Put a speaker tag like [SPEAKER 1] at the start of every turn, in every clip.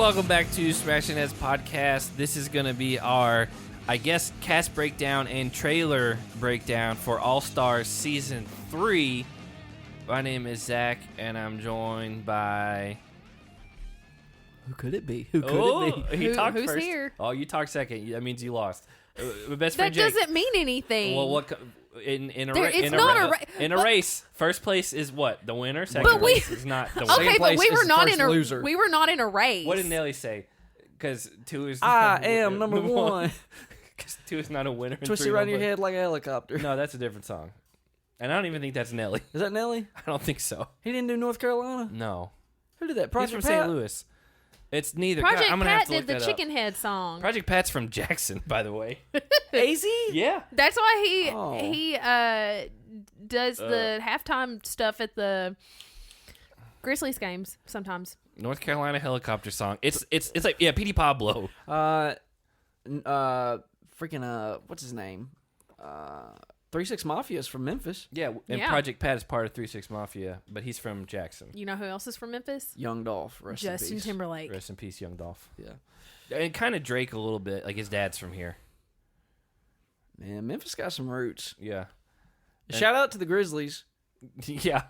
[SPEAKER 1] welcome back to Smashing Heads Podcast. This is going to be our, I guess, cast breakdown and trailer breakdown for All Stars Season 3. My name is Zach, and I'm joined by...
[SPEAKER 2] Who could it be? Who could it be?
[SPEAKER 1] He talked
[SPEAKER 3] who's
[SPEAKER 1] first.
[SPEAKER 3] here?
[SPEAKER 1] Oh, you talked second. That means you lost. My best
[SPEAKER 3] That
[SPEAKER 1] friend Jake.
[SPEAKER 3] doesn't mean anything.
[SPEAKER 1] Well, what... In a race, first place is what? The winner. Second place is not the winner.
[SPEAKER 3] Okay, but we were not in a
[SPEAKER 2] loser.
[SPEAKER 3] we were not in a race.
[SPEAKER 1] What did Nelly say? Because 2 is...
[SPEAKER 2] I am number one.
[SPEAKER 1] Because 2 is not a winner.
[SPEAKER 2] Twist it around your head like a helicopter.
[SPEAKER 1] No, that's a different song. And I don't even think that's Nelly.
[SPEAKER 2] Is that Nelly?
[SPEAKER 1] I don't think so.
[SPEAKER 2] He didn't do North Carolina?
[SPEAKER 1] No.
[SPEAKER 2] Who did that?
[SPEAKER 1] He's
[SPEAKER 2] Project
[SPEAKER 1] from
[SPEAKER 2] Pat?
[SPEAKER 1] St. Louis. It's neither.
[SPEAKER 3] Project
[SPEAKER 1] God, I'm gonna
[SPEAKER 3] Pat
[SPEAKER 1] have to look
[SPEAKER 3] did the
[SPEAKER 1] that
[SPEAKER 3] Chicken
[SPEAKER 1] up.
[SPEAKER 3] Head song.
[SPEAKER 1] Project Pat's from Jackson, by the way.
[SPEAKER 2] AZ?
[SPEAKER 1] Yeah.
[SPEAKER 3] That's why he does the halftime stuff at the Grizzlies games sometimes.
[SPEAKER 1] North Carolina helicopter song. It's like, yeah, Petey Pablo.
[SPEAKER 2] What's his name? 3-6 Mafia is from Memphis.
[SPEAKER 1] Yeah, and
[SPEAKER 3] Yeah.
[SPEAKER 1] Project Pat is part of 3-6 Mafia, but he's from Jackson.
[SPEAKER 3] You know who else is from Memphis?
[SPEAKER 2] Young Dolph, rest in
[SPEAKER 3] Justin
[SPEAKER 2] peace.
[SPEAKER 3] Timberlake.
[SPEAKER 1] Rest in peace, Young Dolph.
[SPEAKER 2] Yeah.
[SPEAKER 1] And kind of Drake a little bit, like his dad's from here.
[SPEAKER 2] Man, Memphis got some roots.
[SPEAKER 1] Yeah.
[SPEAKER 2] Shout out to the Grizzlies.
[SPEAKER 1] Yeah.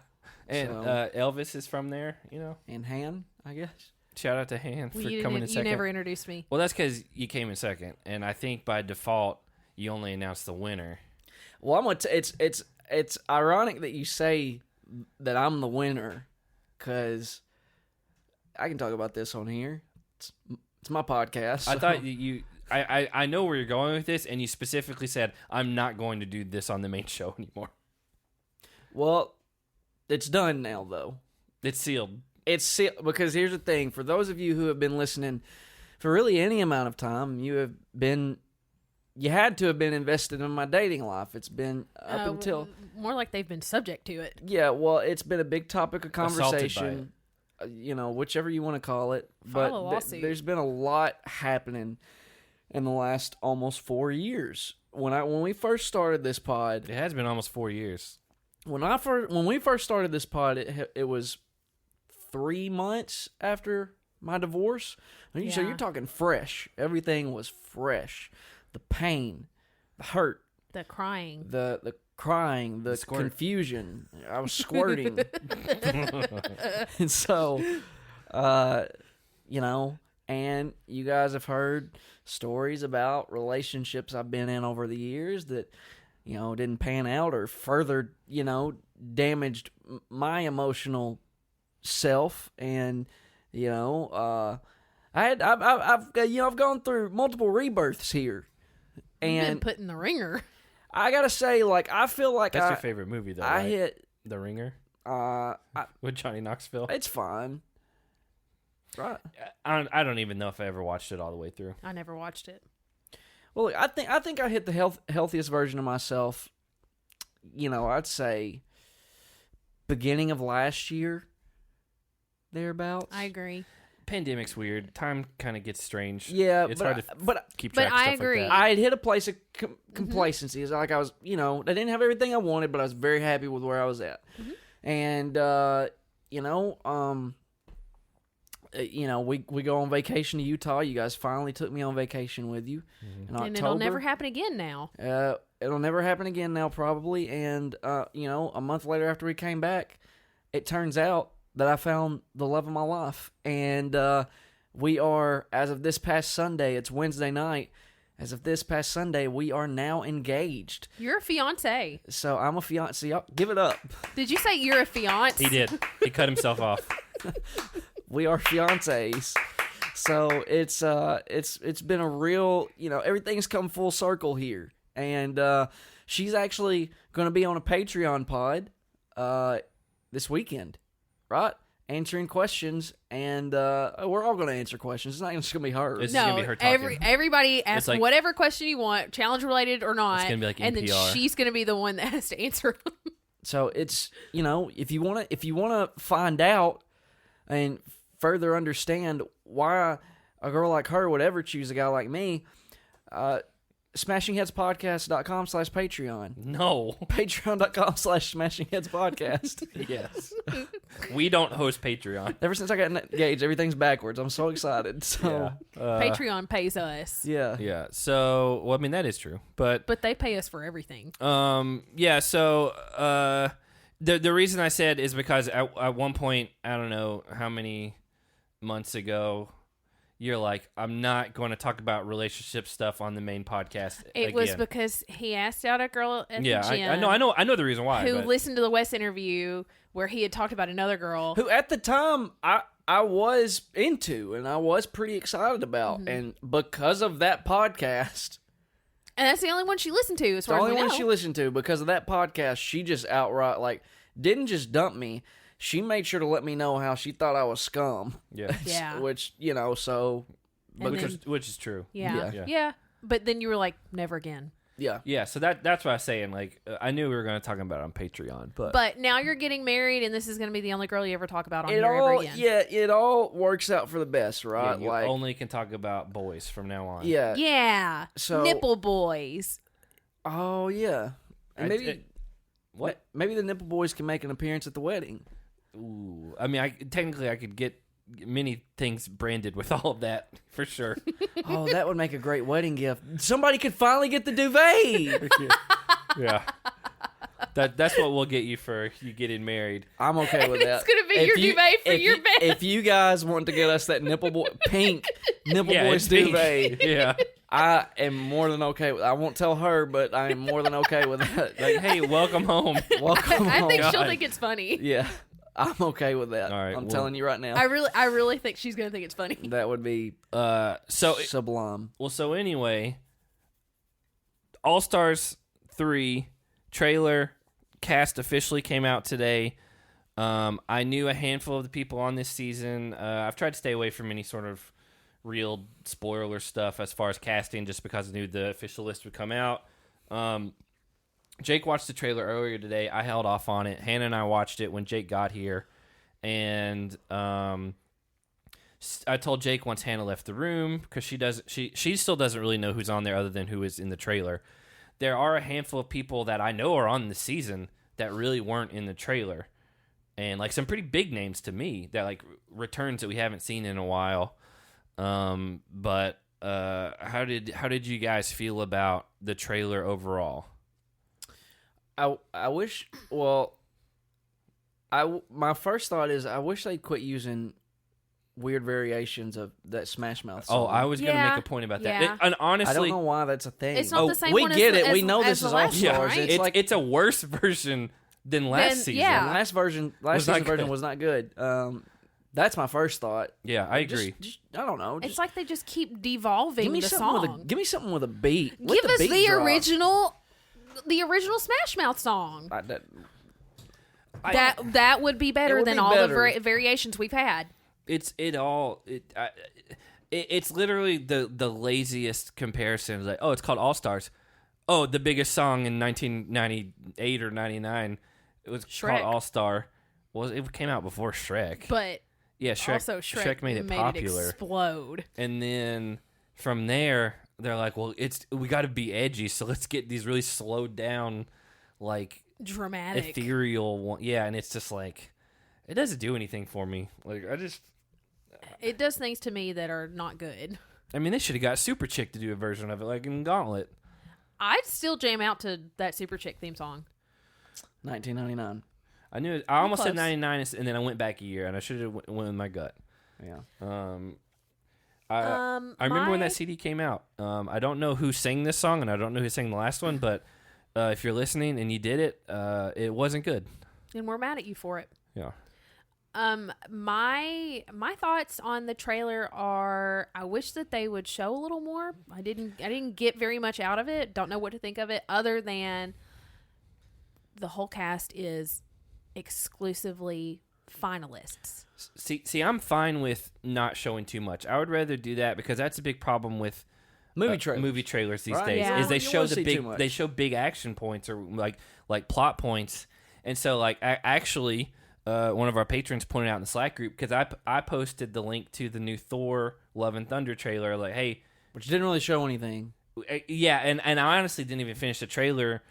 [SPEAKER 1] And
[SPEAKER 2] So-
[SPEAKER 1] Elvis is from there, you know.
[SPEAKER 2] And Han, I guess.
[SPEAKER 1] Shout out to Han for
[SPEAKER 3] You
[SPEAKER 1] coming in second.
[SPEAKER 3] never introduced me.
[SPEAKER 1] Well, that's because you came in second, and I think by default you only announced the winner.
[SPEAKER 2] Well, I'm gonna. It's ironic that you say that I'm the winner, because I can talk about this on here. It's my podcast.
[SPEAKER 1] I
[SPEAKER 2] so-
[SPEAKER 1] thought I know where you're going with this, and you specifically said I'm not going to do this on the main show anymore.
[SPEAKER 2] Well, it's done now, though.
[SPEAKER 1] It's sealed.
[SPEAKER 2] It's sealed because here's the thing: for those of you who have been listening for really any amount of time, you had to have been invested in my dating life. It's been up until...
[SPEAKER 3] More like they've been subject to it.
[SPEAKER 2] Yeah, well, it's been a big topic of
[SPEAKER 1] Assaulted
[SPEAKER 2] conversation. Whichever you want to call it.
[SPEAKER 3] File
[SPEAKER 2] But
[SPEAKER 3] a lawsuit.
[SPEAKER 2] there's been a lot happening in the last almost 4 years. When we first started this pod...
[SPEAKER 1] It has been almost 4 years.
[SPEAKER 2] When we first started this pod, it was 3 months after my divorce. So
[SPEAKER 3] Yeah.
[SPEAKER 2] you're talking fresh. Everything was fresh. The pain, the hurt,
[SPEAKER 3] The crying.
[SPEAKER 2] the crying, the
[SPEAKER 1] squirt.
[SPEAKER 2] confusion. I was squirting. And so, and you guys have heard stories about relationships I've been in over the years that, didn't pan out or further, damaged my emotional self. And, I've gone through multiple rebirths here.
[SPEAKER 3] You've been
[SPEAKER 2] And
[SPEAKER 3] put in the ringer.
[SPEAKER 2] I gotta say, I feel like
[SPEAKER 1] That's your favorite movie, though,
[SPEAKER 2] I
[SPEAKER 1] right?
[SPEAKER 2] hit.
[SPEAKER 1] The Ringer
[SPEAKER 2] With
[SPEAKER 1] with Johnny Knoxville.
[SPEAKER 2] it's fine, right?
[SPEAKER 1] I don't even know if I ever watched it all the way through.
[SPEAKER 3] I never watched it.
[SPEAKER 2] Well, look, I think I hit the healthiest version of myself. I'd say beginning of last year, thereabouts.
[SPEAKER 3] I agree.
[SPEAKER 1] Pandemic's weird. Time kind of gets strange.
[SPEAKER 2] Yeah,
[SPEAKER 1] it's
[SPEAKER 2] but
[SPEAKER 1] hard to
[SPEAKER 2] but
[SPEAKER 1] keep
[SPEAKER 3] but
[SPEAKER 1] track of
[SPEAKER 3] I
[SPEAKER 1] stuff
[SPEAKER 3] agree.
[SPEAKER 1] like that.
[SPEAKER 2] I had hit a place of complacency. It's like I was, I didn't have everything I wanted, but I was very happy with where I was at. And we go on vacation to Utah. You guys finally took me on vacation with you in October.
[SPEAKER 3] And it'll never happen again now.
[SPEAKER 2] It'll never happen again now, probably. And a month later after we came back, it turns out that I found the love of my life. And we are, as of this past Sunday, it's Wednesday night. As of this past Sunday, we are now engaged.
[SPEAKER 3] You're a fiance.
[SPEAKER 2] So I'm a fiance. Y'all, give it up.
[SPEAKER 3] Did you say you're a fiance?
[SPEAKER 1] He did. He cut himself off.
[SPEAKER 2] We are fiancés. So it's been a real, everything's come full circle here. And she's actually going to be on a Patreon pod this weekend, right? Answering questions, and we're all going to answer questions. It's not just going to be her.
[SPEAKER 1] It's gonna be her talking.
[SPEAKER 3] Everybody ask
[SPEAKER 1] like-
[SPEAKER 3] whatever question you want, challenge related or not.
[SPEAKER 1] It's gonna be like
[SPEAKER 3] and then
[SPEAKER 1] NPR.
[SPEAKER 3] she's going to be the one that has to answer them.
[SPEAKER 2] So it's, if you want to find out and further understand why a girl like her would ever choose a guy like me, smashingheadspodcast.com/Patreon.
[SPEAKER 1] No.
[SPEAKER 2] Patreon.com/smashingheadspodcast.
[SPEAKER 1] Yes. We don't host Patreon.
[SPEAKER 2] Ever since I got engaged, everything's backwards. I'm so excited. So
[SPEAKER 3] Patreon pays us.
[SPEAKER 2] yeah.
[SPEAKER 1] Yeah. So, well, I mean, that is true. But
[SPEAKER 3] they pay us for everything.
[SPEAKER 1] yeah, so the reason I said is because at one point, I don't know how many months ago, you're like, I'm not going to talk about relationship stuff on the main podcast.
[SPEAKER 3] It was because he asked out a girl at the gym.
[SPEAKER 1] I know the reason why.
[SPEAKER 3] Who listened to the Wes interview where he had talked about another girl
[SPEAKER 2] Who at the time I was into and I was pretty excited about, and because of that podcast.
[SPEAKER 3] And that's the only one she listened to, as far as we know.
[SPEAKER 2] The only one she listened to, because of that podcast, she just outright, didn't just dump me. She made sure to let me know how she thought I was scum.
[SPEAKER 1] Yeah.
[SPEAKER 3] Yeah.
[SPEAKER 2] Which, so...
[SPEAKER 1] Which is true.
[SPEAKER 3] Yeah. But then you were like, never again.
[SPEAKER 2] Yeah.
[SPEAKER 1] Yeah, so that's what I was saying. I knew we were going to talk about it on Patreon.
[SPEAKER 3] But now you're getting married, and this is going to be the only girl you ever talk about on here
[SPEAKER 2] all,
[SPEAKER 3] ever again.
[SPEAKER 2] Yeah, it all works out for the best, right?
[SPEAKER 1] Yeah, you only can talk about boys from now on.
[SPEAKER 2] Yeah.
[SPEAKER 3] Yeah.
[SPEAKER 2] So,
[SPEAKER 3] nipple boys.
[SPEAKER 2] Oh, yeah. And maybe...
[SPEAKER 1] what?
[SPEAKER 2] Maybe the nipple boys can make an appearance at the wedding.
[SPEAKER 1] Ooh. I mean, technically I could get many things branded with all of that, for sure.
[SPEAKER 2] Oh, that would make a great wedding gift. Somebody could finally get the duvet.
[SPEAKER 1] Yeah. That's what we'll get you for you getting married.
[SPEAKER 2] I'm okay with that.
[SPEAKER 3] It's going to be your duvet for your bed.
[SPEAKER 2] If you guys want to get us that pink nipple boys duvet,
[SPEAKER 1] yeah,
[SPEAKER 2] I am more than okay with. I won't tell her, but I am more than okay with that.
[SPEAKER 1] Like, hey, welcome home.
[SPEAKER 2] Welcome home.
[SPEAKER 3] I think she'll think it's funny.
[SPEAKER 2] Yeah, I'm okay with that.
[SPEAKER 1] All right,
[SPEAKER 2] I'm telling you right now.
[SPEAKER 3] I really think she's going to think it's funny.
[SPEAKER 2] That would be sublime.
[SPEAKER 1] Well, so anyway, All Stars 3 trailer cast officially came out today. I knew a handful of the people on this season. I've tried to stay away from any sort of real spoiler stuff as far as casting, just because I knew the official list would come out. Jake watched the trailer earlier today. I held off on it. Hannah and I watched it when Jake got here, and I told Jake once Hannah left the room, because she still doesn't really know who's on there other than who is in the trailer. There are a handful of people that I know are on the season that really weren't in the trailer, and some pretty big names to me that returns that we haven't seen in a while. But how did you guys feel about the trailer overall?
[SPEAKER 2] I wish. Well, my first thought is I wish they'd quit using weird variations of that Smash Mouth song.
[SPEAKER 1] Oh, I was going to make a point about that.
[SPEAKER 3] Yeah.
[SPEAKER 1] And honestly,
[SPEAKER 2] I don't know why that's a thing.
[SPEAKER 3] It's not the same
[SPEAKER 2] we
[SPEAKER 3] one
[SPEAKER 2] get
[SPEAKER 3] as,
[SPEAKER 2] it. We know this is All Stars.
[SPEAKER 1] yeah,
[SPEAKER 3] right?
[SPEAKER 1] it's a worse version than last season.
[SPEAKER 3] yeah.
[SPEAKER 2] Last season's version was not good. That's my first thought.
[SPEAKER 1] Yeah, I agree.
[SPEAKER 2] Just, I don't know.
[SPEAKER 3] It's like they just keep devolving the song.
[SPEAKER 2] Give me something with a beat.
[SPEAKER 3] Give us
[SPEAKER 2] beat
[SPEAKER 3] the
[SPEAKER 2] drop.
[SPEAKER 3] original Smash Mouth song.
[SPEAKER 2] That
[SPEAKER 3] That would be better than all
[SPEAKER 2] better.
[SPEAKER 3] the variations we've had.
[SPEAKER 1] It's literally the laziest comparison. It's like, oh, it's called All Stars. Oh, the biggest song in 1998 or 99. It was
[SPEAKER 3] Shrek.
[SPEAKER 1] called All Star. Well, it came out before Shrek.
[SPEAKER 3] But
[SPEAKER 1] yeah,
[SPEAKER 3] also Shrek
[SPEAKER 1] made it popular.
[SPEAKER 3] It explode.
[SPEAKER 1] And then from there, they're like, well, we got to be edgy, so let's get these really slowed down,
[SPEAKER 3] dramatic,
[SPEAKER 1] ethereal one. Yeah, and it's just it doesn't do anything for me.
[SPEAKER 3] It does things to me that are not good.
[SPEAKER 1] I mean, they should have got Super Chick to do a version of it, like in Gauntlet.
[SPEAKER 3] I'd still jam out to that Super Chick theme song.
[SPEAKER 2] 1999.
[SPEAKER 1] I knew it. I almost said
[SPEAKER 3] close.
[SPEAKER 1] 99, and then I went back a year, and I should have went with my gut.
[SPEAKER 2] Yeah.
[SPEAKER 1] I remember when that CD came out. I don't know who sang this song, and I don't know who sang the last one, but if you're listening and you did it, it wasn't good.
[SPEAKER 3] And we're mad at you for it.
[SPEAKER 1] Yeah.
[SPEAKER 3] My thoughts on the trailer are, I wish that they would show a little more. I didn't get very much out of it. Don't know what to think of it, other than the whole cast is exclusively finalists.
[SPEAKER 1] See, I'm fine with not showing too much. I would rather do that, because that's a big problem with movie trailers these days.
[SPEAKER 3] Yeah.
[SPEAKER 1] Is they
[SPEAKER 2] You
[SPEAKER 1] show
[SPEAKER 2] wanna see too much.
[SPEAKER 1] big action points, or like plot points, and so actually. One of our patrons pointed out in the Slack group, because I posted the link to the new Thor Love and Thunder trailer, hey,
[SPEAKER 2] Which didn't really show anything.
[SPEAKER 1] Yeah, and I honestly didn't even finish the trailer.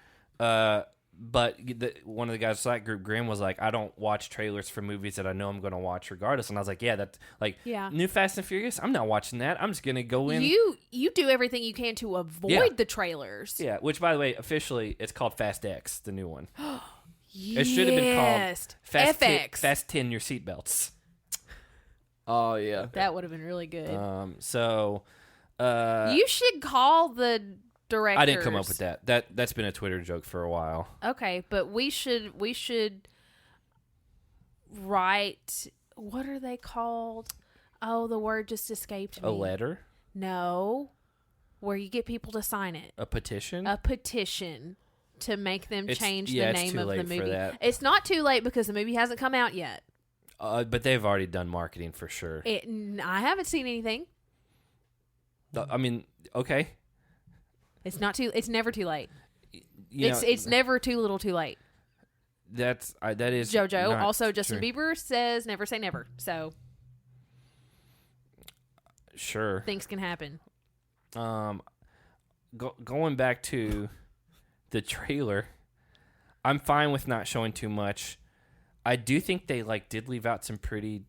[SPEAKER 1] But one of the guys Slack group, Grimm, was like, I don't watch trailers for movies that I know I'm going to watch regardless. And I was like, yeah, that's like new Fast and Furious. I'm not watching that. I'm just going to go in.
[SPEAKER 3] You do everything you can to avoid the trailers.
[SPEAKER 1] Yeah, which, by the way, officially, it's called Fast X, the new one. It should have been called Fast 10 Your Seatbelts.
[SPEAKER 2] Oh, yeah.
[SPEAKER 3] That would have been really good.
[SPEAKER 1] You
[SPEAKER 3] should call the directors.
[SPEAKER 1] I didn't come up with that. That's been a Twitter joke for a while.
[SPEAKER 3] Okay, but we should write, what are they called? Oh, the word just escaped me.
[SPEAKER 1] A letter?
[SPEAKER 3] No. Where you get people to sign it.
[SPEAKER 1] A petition?
[SPEAKER 3] A petition to make them change the name of the movie.
[SPEAKER 1] For that.
[SPEAKER 3] It's not too late because the movie hasn't come out yet.
[SPEAKER 1] But they've already done marketing for sure.
[SPEAKER 3] I haven't seen anything.
[SPEAKER 1] I mean, okay.
[SPEAKER 3] It's never too late.
[SPEAKER 1] It's
[SPEAKER 3] never too little too late.
[SPEAKER 1] That is
[SPEAKER 3] JoJo. Also, Justin Bieber says never say never. So
[SPEAKER 1] sure,
[SPEAKER 3] things can happen.
[SPEAKER 1] Going back to the trailer, I'm fine with not showing too much. I do think they did leave out some pretty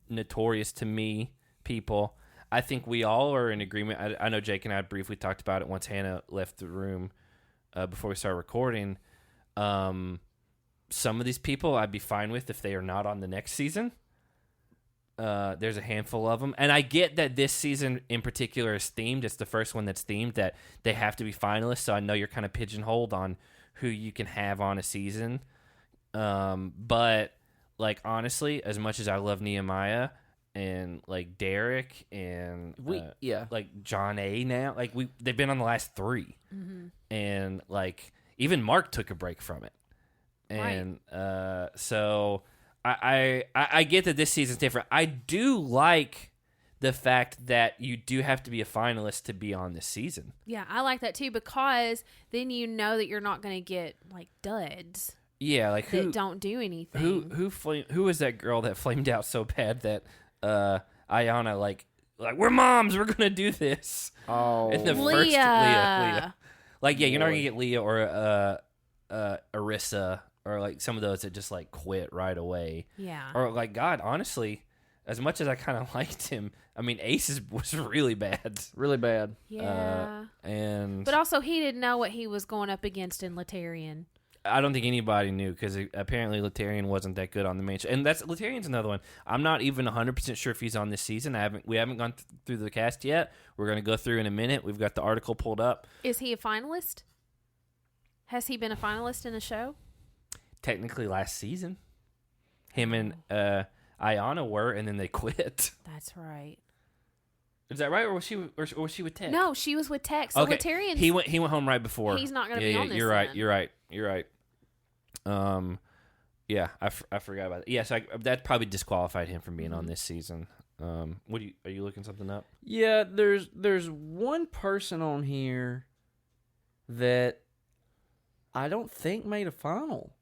[SPEAKER 1] notorious to me people. I think we all are in agreement. I know Jake and I briefly talked about it once Hannah left the room before we started recording. Some of these people I'd be fine with if they are not on the next season. There's a handful of them. And I get that this season in particular is themed. It's the first one that's themed, that they have to be finalists. So I know you're kind of pigeonholed on who you can have on a season. But honestly, as much as I love Nehemiah and Derek and John A now, they've been on the last 3.
[SPEAKER 3] Mm-hmm.
[SPEAKER 1] And even Mark took a break from it. And so I get that this season's different. I do like the fact that you do have to be a finalist to be on this season.
[SPEAKER 3] Yeah, I like that too, because then you know that you're not going to get duds.
[SPEAKER 1] Yeah,
[SPEAKER 3] that don't do anything.
[SPEAKER 1] Who was that girl that flamed out so bad that Ayanna we're moms, we're gonna do this.
[SPEAKER 2] Oh,
[SPEAKER 1] in the
[SPEAKER 3] Leah.
[SPEAKER 1] First Leah. You're not gonna get Leah or Arissa or some of those that just quit right away.
[SPEAKER 3] Yeah.
[SPEAKER 1] Or God, honestly, as much as I kind of liked him, I mean, Ace was really bad.
[SPEAKER 2] Really bad.
[SPEAKER 3] Yeah.
[SPEAKER 1] But
[SPEAKER 3] also, he didn't know what he was going up against in Laterian.
[SPEAKER 1] I don't think anybody knew, because apparently Laterian wasn't that good on the main show. And Laterian's another one. I'm not even 100% sure if he's on this season. We haven't gone through the cast yet. We're going to go through in a minute. We've got the article pulled up.
[SPEAKER 3] Is he a finalist? Has he been a finalist in a show? Technically
[SPEAKER 1] last season. Him and Ayanna were, and then they quit.
[SPEAKER 3] That's right.
[SPEAKER 1] Is that right, or was she with Tech?
[SPEAKER 3] No, she was with Tech. So
[SPEAKER 1] okay.
[SPEAKER 3] Laterian,
[SPEAKER 1] he went home right before.
[SPEAKER 3] He's not going to be on this.
[SPEAKER 1] You're right. You're right. Yeah, I forgot about it. Yes, that probably disqualified him from being on this season. Are you looking something up?
[SPEAKER 2] Yeah, there's one person on here that I don't think made a final.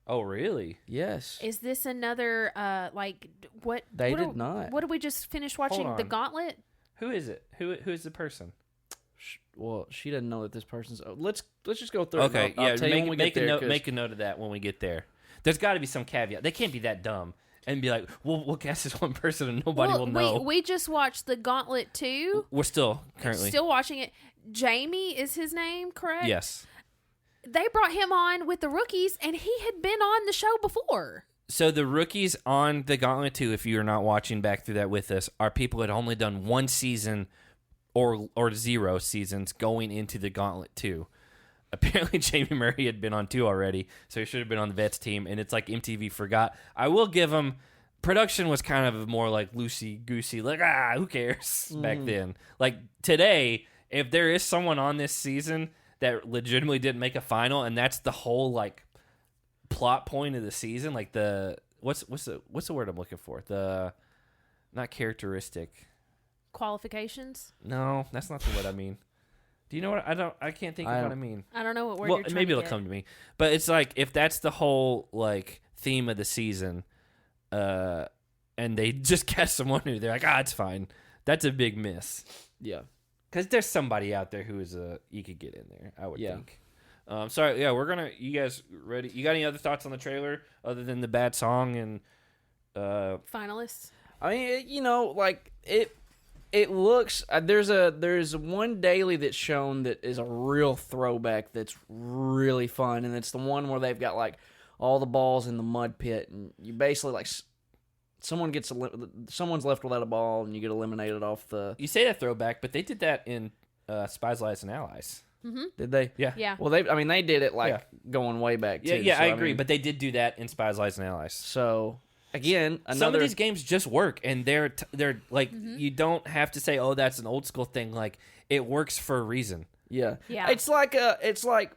[SPEAKER 1] Oh, really?
[SPEAKER 2] Yes.
[SPEAKER 3] Is this another what?
[SPEAKER 2] They did not.
[SPEAKER 3] What did we just finish watching? The Gauntlet?
[SPEAKER 1] Who is it? Who is the person?
[SPEAKER 2] Well, she doesn't know that this person's. Let's just go through.
[SPEAKER 1] Okay,
[SPEAKER 2] I'll tell you when we
[SPEAKER 1] make
[SPEAKER 2] get there,
[SPEAKER 1] make a note of that when we get there. There's got to be some caveat. They can't be that dumb and be like, we'll cast this one person and nobody will know.
[SPEAKER 3] We just watched The Gauntlet 2.
[SPEAKER 1] We're still currently
[SPEAKER 3] watching it. Jamie is his name, correct?
[SPEAKER 1] Yes.
[SPEAKER 3] They brought him on with the rookies, and he had been on the show before.
[SPEAKER 1] So the rookies on The Gauntlet 2, if you're not watching back through that with us, are people that had only done one season or 0 seasons going into The Gauntlet 2. Apparently, Jamie Murray had been on 2 already, so he should have been on the vets team, and it's MTV forgot. I will give him, production was kind of more loosey-goosey, who cares, back then. Today, if there is someone on this season that legitimately didn't make a final, and that's the whole, plot point of the season, what's the word I'm looking for? Not characteristic.
[SPEAKER 3] Qualifications?
[SPEAKER 1] No, that's not the word I mean. Do you know what I can't think of what I mean.
[SPEAKER 3] I don't know what word you're trying
[SPEAKER 1] maybe
[SPEAKER 3] to
[SPEAKER 1] it'll come to me. But it's if that's the whole theme of the season, and they just cast someone who they're it's fine. That's a big miss.
[SPEAKER 2] Yeah.
[SPEAKER 1] because there's somebody out there who is you could get in there. I would
[SPEAKER 2] Yeah.
[SPEAKER 1] think. Sorry, yeah, we're gonna. You guys ready? You got any other thoughts on the trailer other than the bad song and
[SPEAKER 3] finalists?
[SPEAKER 2] I mean, like it looks. There's one daily that's shown that is a real throwback that's really fun, and it's the one where they've got like all the balls in the mud pit, and you basically like someone's left without a ball, and you get eliminated off the.
[SPEAKER 1] You say that throwback, but they did that in Spies, Lies, and Allies.
[SPEAKER 3] Mm-hmm.
[SPEAKER 2] Did they?
[SPEAKER 1] Yeah.
[SPEAKER 3] Yeah.
[SPEAKER 2] Well, they did it like going way back too.
[SPEAKER 1] Yeah,
[SPEAKER 2] so,
[SPEAKER 1] I agree,
[SPEAKER 2] mean,
[SPEAKER 1] but they did do that in Spies, Lies, and Allies.
[SPEAKER 2] so again,
[SPEAKER 1] Some of these games just work, and they're like
[SPEAKER 3] Mm-hmm.
[SPEAKER 1] you don't have to say, "Oh, that's an old school thing." Like it works for a reason.
[SPEAKER 2] yeah.
[SPEAKER 3] Yeah.
[SPEAKER 2] It's like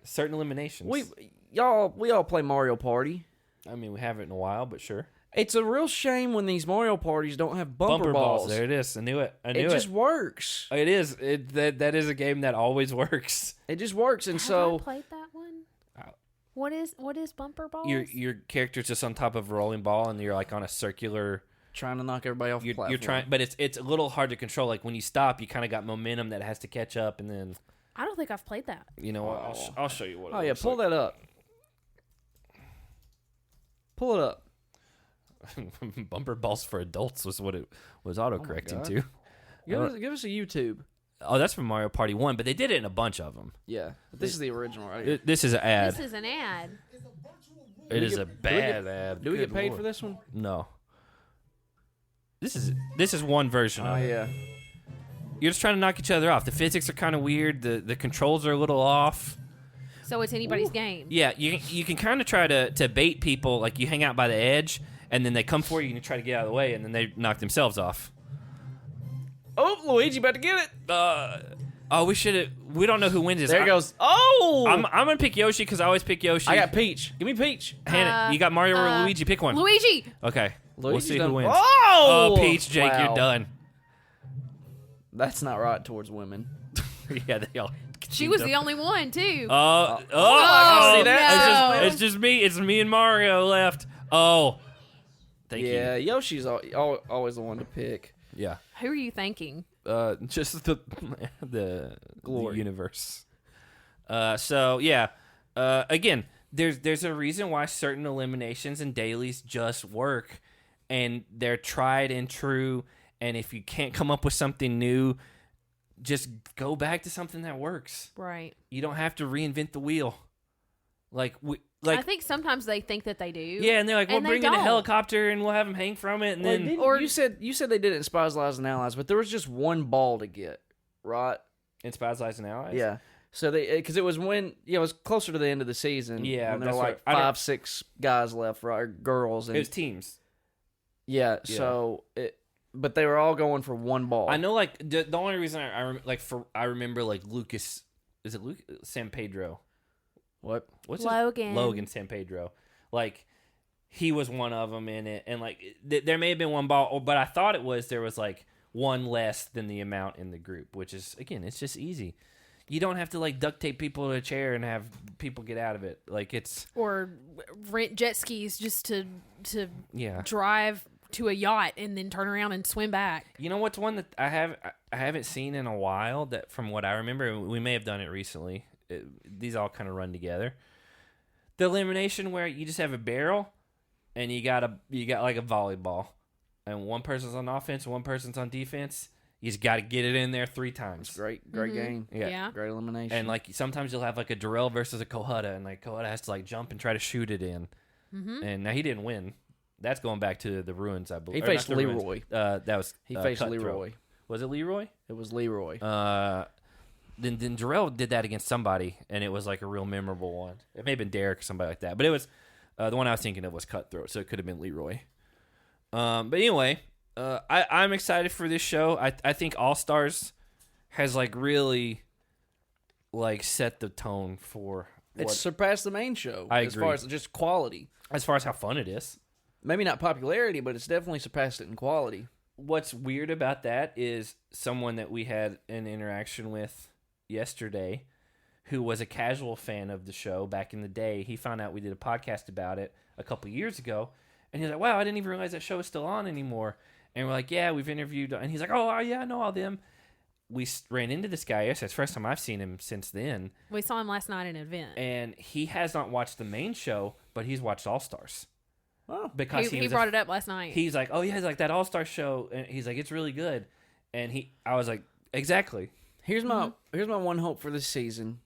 [SPEAKER 1] Certain eliminations.
[SPEAKER 2] we all play Mario Party.
[SPEAKER 1] I mean, we haven't in a while, but sure.
[SPEAKER 2] It's a real shame when these Mario parties don't have bumper balls.
[SPEAKER 1] There it is. I knew it.
[SPEAKER 2] It just works.
[SPEAKER 1] It is. That is a game that always works.
[SPEAKER 2] It just works, and
[SPEAKER 3] Have
[SPEAKER 2] so
[SPEAKER 3] I played that one?
[SPEAKER 1] Oh.
[SPEAKER 3] What is bumper balls?
[SPEAKER 1] Your character's just on top of a rolling ball, and you're like on a circular.
[SPEAKER 2] trying to knock everybody off the platform.
[SPEAKER 1] You're trying, but it's a little hard to control. Like when you stop, you kind of got momentum that has to catch up, and then
[SPEAKER 3] I don't think I've played that.
[SPEAKER 1] I'll show you what.
[SPEAKER 2] Oh yeah, pull that up. Pull it up.
[SPEAKER 1] Bumper balls for adults was what it was autocorrecting
[SPEAKER 2] God.
[SPEAKER 1] to.
[SPEAKER 2] Give us a YouTube.
[SPEAKER 1] Oh, that's from Mario Party 1, but they did it in a bunch of them.
[SPEAKER 2] Yeah, this is the original, right?
[SPEAKER 1] This is an ad.
[SPEAKER 3] This is an ad.
[SPEAKER 1] It is a bad ad.
[SPEAKER 2] Do we get
[SPEAKER 1] Good
[SPEAKER 2] paid
[SPEAKER 1] Lord.
[SPEAKER 2] for this one?
[SPEAKER 1] No. This is one version
[SPEAKER 2] Oh
[SPEAKER 1] of it.
[SPEAKER 2] yeah.
[SPEAKER 1] You're just trying to knock each other off. The physics are kind of weird. The controls are a little off.
[SPEAKER 3] So it's anybody's game.
[SPEAKER 1] Yeah, you can kind of try to bait people. Like you hang out by the edge, and then they come for you, and you try to get out of the way, and then they knock themselves off.
[SPEAKER 2] Oh, Luigi about to get it.
[SPEAKER 1] We don't know who wins this.
[SPEAKER 2] There it goes. Oh!
[SPEAKER 1] I'm gonna pick Yoshi because I always pick Yoshi.
[SPEAKER 2] I got Peach. Give me Peach.
[SPEAKER 1] Hannah, you got Mario or Luigi? Pick one.
[SPEAKER 3] Luigi.
[SPEAKER 1] Okay. We'll
[SPEAKER 2] Luigi's
[SPEAKER 1] see
[SPEAKER 2] done-
[SPEAKER 1] who wins.
[SPEAKER 2] Oh!
[SPEAKER 1] Peach, Jake,
[SPEAKER 2] Wow.
[SPEAKER 1] you're done.
[SPEAKER 2] That's not right towards women.
[SPEAKER 1] Yeah, they all.
[SPEAKER 3] She was the only one too.
[SPEAKER 1] Oh,
[SPEAKER 2] see that?
[SPEAKER 3] no.
[SPEAKER 1] It's just me. It's me and Mario left. Oh, thank
[SPEAKER 2] Yeah,
[SPEAKER 1] you.
[SPEAKER 2] Yoshi's always the one to pick.
[SPEAKER 1] Yeah.
[SPEAKER 3] Who are you thinking?
[SPEAKER 1] Just the
[SPEAKER 2] Glory.
[SPEAKER 1] universe. So yeah. Again, there's a reason why certain eliminations and dailies just work, and they're tried and true. And if you can't come up with something new, just go back to something that works.
[SPEAKER 3] Right.
[SPEAKER 1] You don't have to reinvent the wheel.
[SPEAKER 3] I think sometimes they think that they do.
[SPEAKER 1] Yeah, and they're like, we'll
[SPEAKER 3] And they
[SPEAKER 1] bring in a
[SPEAKER 3] don't.
[SPEAKER 1] helicopter and we'll have them hang from it, and then
[SPEAKER 3] Or-
[SPEAKER 2] you said they did it in Spies, Lies, and Allies, but there was just one ball to get, right?
[SPEAKER 1] in Spies, Lies, and Allies.
[SPEAKER 2] Yeah. So because it was when it was closer to the end of the season.
[SPEAKER 1] Yeah,
[SPEAKER 2] when there were
[SPEAKER 1] that's
[SPEAKER 2] like
[SPEAKER 1] right. I don't-
[SPEAKER 2] 5-6 guys left, right? Or girls. And
[SPEAKER 1] It was teams.
[SPEAKER 2] yeah.
[SPEAKER 1] Yeah.
[SPEAKER 2] So but they were all going for one ball.
[SPEAKER 1] I know, like the only reason I remember like Lucas, is it Luke San Pedro?
[SPEAKER 2] What?
[SPEAKER 1] What's
[SPEAKER 3] Logan.
[SPEAKER 1] Logan San Pedro. Like he was one of them in it, and like there may have been one ball, but I thought there was like one less than the amount in the group, which is again, it's just easy. You don't have to like duct tape people to a chair and have people get out of it. Like it's
[SPEAKER 3] Or rent jet skis just to
[SPEAKER 1] yeah.
[SPEAKER 3] drive to a yacht and then turn around and swim back.
[SPEAKER 1] You know what's one that I haven't seen in a while, that from what I remember, we may have done it recently. These all kind of run together. The elimination where you just have a barrel and you got like a volleyball, and one person's on offense and one person's on defense. You just got to get it in there 3 times.
[SPEAKER 2] It's great game.
[SPEAKER 3] Yeah.
[SPEAKER 2] Great elimination.
[SPEAKER 1] And like sometimes you'll have like a Darrell versus a Kohutta, and like Kohutta has to like jump and try to shoot it in. Mm-hmm. And now he didn't win. That's going back to the ruins, I believe.
[SPEAKER 2] He faced
[SPEAKER 1] Or not the
[SPEAKER 2] Leroy.
[SPEAKER 1] Ruins. That was
[SPEAKER 2] He faced
[SPEAKER 1] Cutthroat.
[SPEAKER 2] Leroy.
[SPEAKER 1] Was it Leroy?
[SPEAKER 2] It was Leroy.
[SPEAKER 1] Then Darrell did that against somebody, and it was like a real memorable one. It may have been Derek or somebody like that, but it was the one I was thinking of was Cutthroat, so it could have been Leroy. But anyway, I'm excited for this show. I think All Stars has like really like set the tone for
[SPEAKER 2] It's surpassed the main show.
[SPEAKER 1] I
[SPEAKER 2] as
[SPEAKER 1] agree.
[SPEAKER 2] far as just quality.
[SPEAKER 1] as far as how fun it is.
[SPEAKER 2] Maybe not popularity, but it's definitely surpassed it in quality.
[SPEAKER 1] What's weird about that is someone that we had an interaction with yesterday who was a casual fan of the show back in the day. He found out we did a podcast about it a couple years ago, and he's like, wow, I didn't even realize that show is still on anymore. And we're like, yeah, we've interviewed, and he's like, oh yeah, I know all them. ran into this guy yesterday. It's the first time I've seen him since then.
[SPEAKER 3] We saw him last night in an event.
[SPEAKER 1] And he has not watched the main show, but he's watched All Stars.
[SPEAKER 2] Oh.
[SPEAKER 1] Because
[SPEAKER 3] he brought it up last night.
[SPEAKER 1] He's like, oh yeah, he's like that All Star show, and he's like, it's really good. And I was like, exactly.
[SPEAKER 2] Here's my one hope for this season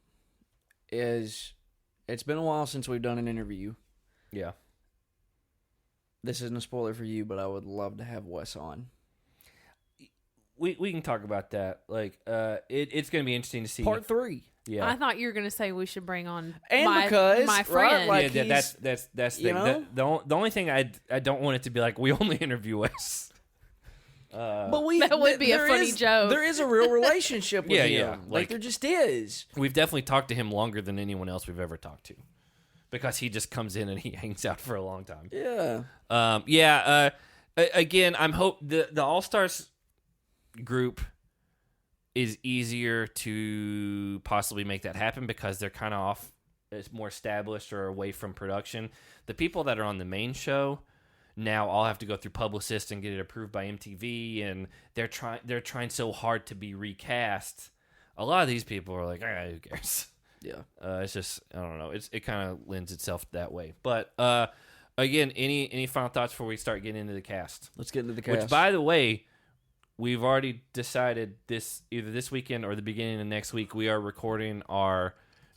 [SPEAKER 2] is it's been a while since we've done an interview.
[SPEAKER 1] Yeah.
[SPEAKER 2] This isn't a spoiler for you, but I would love to have Wes on.
[SPEAKER 1] We can talk about that. Like, it's going to be interesting to see.
[SPEAKER 2] Part 3.
[SPEAKER 1] Yeah.
[SPEAKER 3] I thought you were going to say we should bring on
[SPEAKER 2] my
[SPEAKER 3] friend.
[SPEAKER 2] Right, like
[SPEAKER 1] yeah, that's the thing. The only thing I don't want it to be like we only interview Wes.
[SPEAKER 2] But
[SPEAKER 3] that would be a funny joke.
[SPEAKER 2] There is a real relationship with him.
[SPEAKER 1] Yeah.
[SPEAKER 2] Like there just is.
[SPEAKER 1] We've definitely talked to him longer than anyone else we've ever talked to, because he just comes in and he hangs out for a long time.
[SPEAKER 2] Yeah.
[SPEAKER 1] Again, I'm hope the All Stars group is easier to possibly make that happen because they're kind of off. It's more established or away from production. The people that are on the main show now all have to go through publicists and get it approved by MTV, and they're trying so hard to be recast. A lot of these people are like, who cares?
[SPEAKER 2] Yeah.
[SPEAKER 1] It's just, I don't know. It kind of lends itself that way. But again, any final thoughts before we start getting into the cast?
[SPEAKER 2] Let's get into the cast.
[SPEAKER 1] Which, by the way, we've already decided either this weekend or the beginning of next week, we are recording our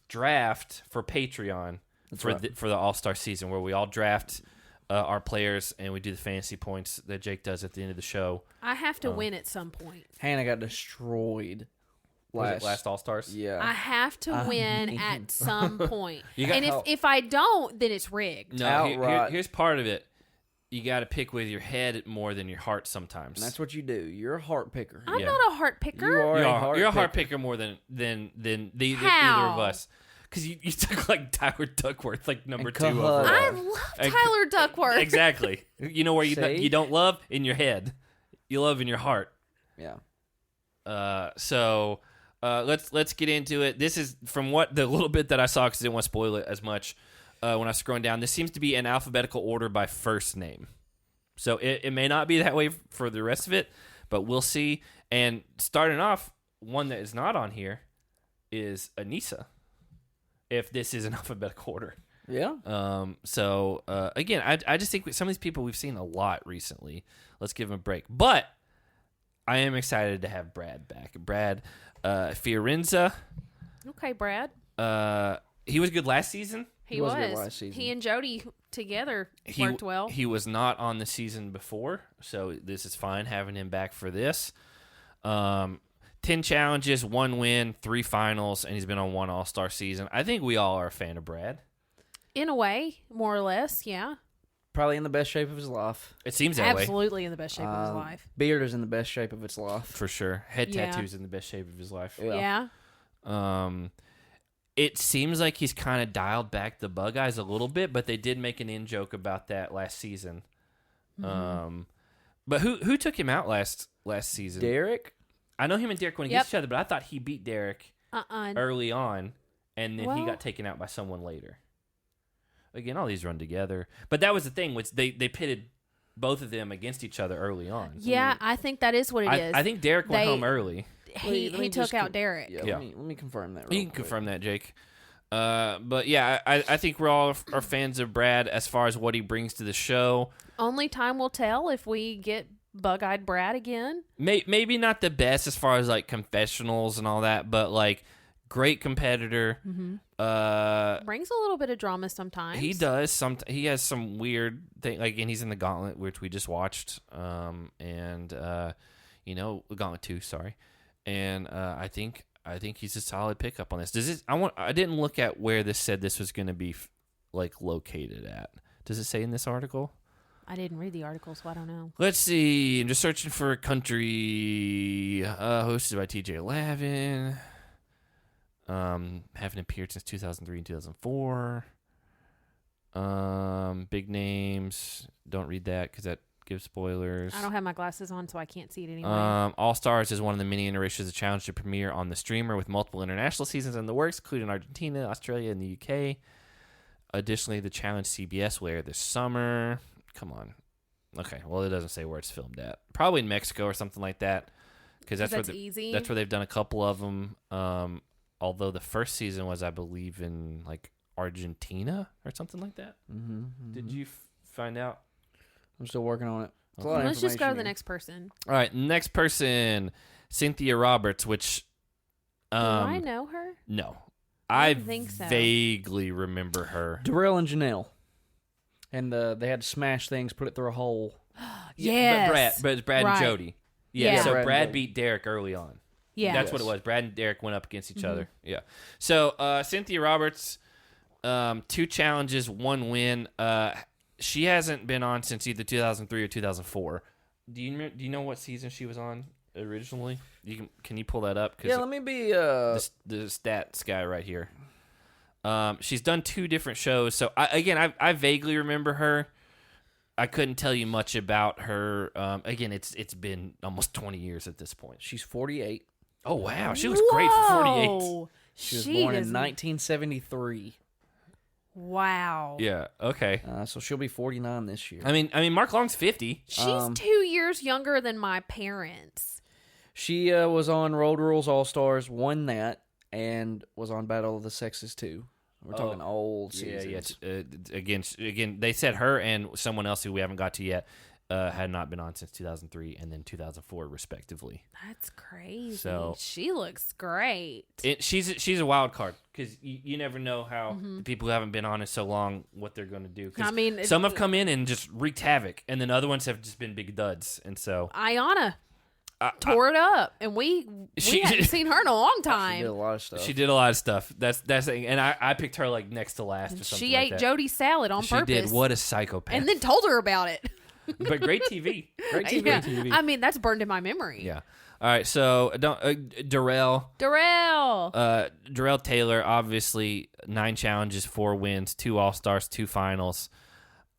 [SPEAKER 1] draft for Patreon for the All-Star season, where we all draft our players and we do the fantasy points that Jake does at the end of the show.
[SPEAKER 3] I have to win at some point.
[SPEAKER 2] Hannah got destroyed.
[SPEAKER 1] Last All-Stars?
[SPEAKER 2] Yeah.
[SPEAKER 3] I have to win at some point. And
[SPEAKER 2] help.
[SPEAKER 3] if I don't, then it's rigged.
[SPEAKER 1] No, here's part of it. You got to pick with your head more than your heart sometimes.
[SPEAKER 2] And that's what you do. You're a heart picker.
[SPEAKER 3] I'm not a heart picker.
[SPEAKER 1] You're a heart picker more than either of us. Because you took like Tyler Duckworth, like number 2 overall.
[SPEAKER 3] I love Tyler Duckworth.
[SPEAKER 1] Exactly. You know where you don't love? In your head. You love in your heart.
[SPEAKER 2] Yeah.
[SPEAKER 1] So let's get into it. This is from what the little bit that I saw, because I didn't want to spoil it as much. When I was scrolling down, this seems to be an alphabetical order by first name. So it may not be that way for the rest of it, but we'll see. And starting off, one that is not on here is Anissa, if this is an alphabetical order.
[SPEAKER 2] Yeah.
[SPEAKER 1] So again, I just think some of these people we've seen a lot recently. Let's give them a break. But I am excited to have Brad back. Brad Fiorenza.
[SPEAKER 3] Okay, Brad.
[SPEAKER 1] He was good last season.
[SPEAKER 3] He
[SPEAKER 2] was good last season.
[SPEAKER 3] He and Jody together worked well.
[SPEAKER 1] He was not on the season before, so this is fine having him back for this. 10 challenges, 1 win, 3 finals, and he's been on 1 All-Star season. I think we all are a fan of Brad.
[SPEAKER 3] In a way, more or less, yeah.
[SPEAKER 2] Probably in the best shape of his life.
[SPEAKER 1] It seems that way.
[SPEAKER 3] Absolutely in the best shape of his life.
[SPEAKER 2] Beard is in the best shape of its life.
[SPEAKER 1] For sure. Head tattoos in the best shape of his life.
[SPEAKER 3] Yeah.
[SPEAKER 1] It seems like he's kind of dialed back the bug eyes a little bit, but they did make an in-joke about that last season.
[SPEAKER 3] Mm-hmm.
[SPEAKER 1] But who took him out last season?
[SPEAKER 2] Derek?
[SPEAKER 1] I know him and Derek went against each other, but I thought he beat Derek early on, and then he got taken out by someone later. Again, all these run together. But that was the thing, which they pitted both of them against each other early on.
[SPEAKER 3] Yeah, I think that is what it is.
[SPEAKER 1] I think Derek went home early.
[SPEAKER 3] He took out Derek.
[SPEAKER 2] Yeah. Let me confirm that.
[SPEAKER 1] You can confirm that, Jake. But yeah, I think we're all are fans of Brad as far as what he brings to the show.
[SPEAKER 3] Only time will tell if we get bug-eyed Brad again.
[SPEAKER 1] Maybe not the best as far as like confessionals and all that, but like great competitor.
[SPEAKER 3] Mm-hmm. Brings a little bit of drama sometimes.
[SPEAKER 1] He does. He has some weird thing. Like, and he's in the Gauntlet, which we just watched. Gauntlet 2. Sorry. And I think he's a solid pickup on this. I didn't look at where this said this was going to be located at. Does it say in this article?
[SPEAKER 3] I didn't read the article, so I don't know.
[SPEAKER 1] Let's see. I'm just searching for a country. Hosted by TJ Lavin. Haven't appeared since 2003 and 2004. Big names. Don't read that because that gives spoilers.
[SPEAKER 3] I don't have my glasses on, so I can't see it anyway.
[SPEAKER 1] All Stars is one of the many iterations of the challenge to premiere on the streamer, with multiple international seasons in the works, including Argentina, Australia, and the UK. Additionally, the challenge CBS will air this summer. Come on. Okay, well, it doesn't say where it's filmed at. Probably in Mexico or something like that, because
[SPEAKER 3] that's easy.
[SPEAKER 1] That's where they've done a couple of them. Although the first season was, I believe, in like Argentina or something like that.
[SPEAKER 2] Mm-hmm.
[SPEAKER 1] Did you find out?
[SPEAKER 2] I'm still working on it.
[SPEAKER 3] Let's just go to the next person.
[SPEAKER 1] All right, next person, Cynthia Roberts, which
[SPEAKER 3] Do I know her?
[SPEAKER 1] no,
[SPEAKER 3] I think so.
[SPEAKER 1] Vaguely remember her.
[SPEAKER 2] Darrell and Janelle, and they had to smash things, put it through a hole.
[SPEAKER 3] Yes.
[SPEAKER 1] But it's Brad
[SPEAKER 3] Right.
[SPEAKER 1] and Jody. Yeah,
[SPEAKER 3] Yeah.
[SPEAKER 1] so
[SPEAKER 2] Brad
[SPEAKER 1] Brad
[SPEAKER 2] and
[SPEAKER 1] beat Derek early on.
[SPEAKER 3] Yeah.
[SPEAKER 1] That's what it was. Brad and Derek went up against each other. Yeah. So Cynthia Roberts, 2 challenges, 1 win. She hasn't been on since either 2003 or 2004. Do you know what season she was on originally? Can you pull that up?
[SPEAKER 2] Yeah, let me be
[SPEAKER 1] the stats guy right here. She's done 2 different shows. So I vaguely remember her. I couldn't tell you much about her. Again, it's been almost 20 years at this point.
[SPEAKER 2] She's 48.
[SPEAKER 1] Oh wow, she looks great for 48.
[SPEAKER 2] She was born in 1973.
[SPEAKER 3] Wow.
[SPEAKER 1] Yeah. Okay.
[SPEAKER 2] So she'll be 49 this year.
[SPEAKER 1] I mean, Mark Long's 50.
[SPEAKER 3] She's 2 years younger than my parents.
[SPEAKER 2] She was on Road Rules All Stars, won that, and was on Battle of the Sexes too. We're talking old seasons.
[SPEAKER 1] Yeah. Again, they said her and someone else who we haven't got to yet had not been on since 2003 and then 2004, respectively.
[SPEAKER 3] That's crazy.
[SPEAKER 1] So
[SPEAKER 3] she looks great.
[SPEAKER 1] She's a wild card because you never know how the people who haven't been on in so long what they're going to do. 'Cause
[SPEAKER 3] I mean,
[SPEAKER 1] some have come in and just wreaked havoc, and then other ones have just been big duds. And so
[SPEAKER 3] Ayana tore it up, and we hadn't seen her in a long time.
[SPEAKER 2] She did a lot of stuff.
[SPEAKER 1] She did a lot of stuff. That's and I picked her like next to last or something.
[SPEAKER 3] She ate Jody's salad on purpose.
[SPEAKER 1] She did. What a psychopath!
[SPEAKER 3] And then told her about it.
[SPEAKER 1] But great TV. Great TV.
[SPEAKER 3] Yeah.
[SPEAKER 1] TV.
[SPEAKER 3] I mean, that's burned in my memory.
[SPEAKER 1] Yeah. All right. So Darrell Taylor, obviously 9 challenges, 4 wins, 2 All-Stars, 2 finals.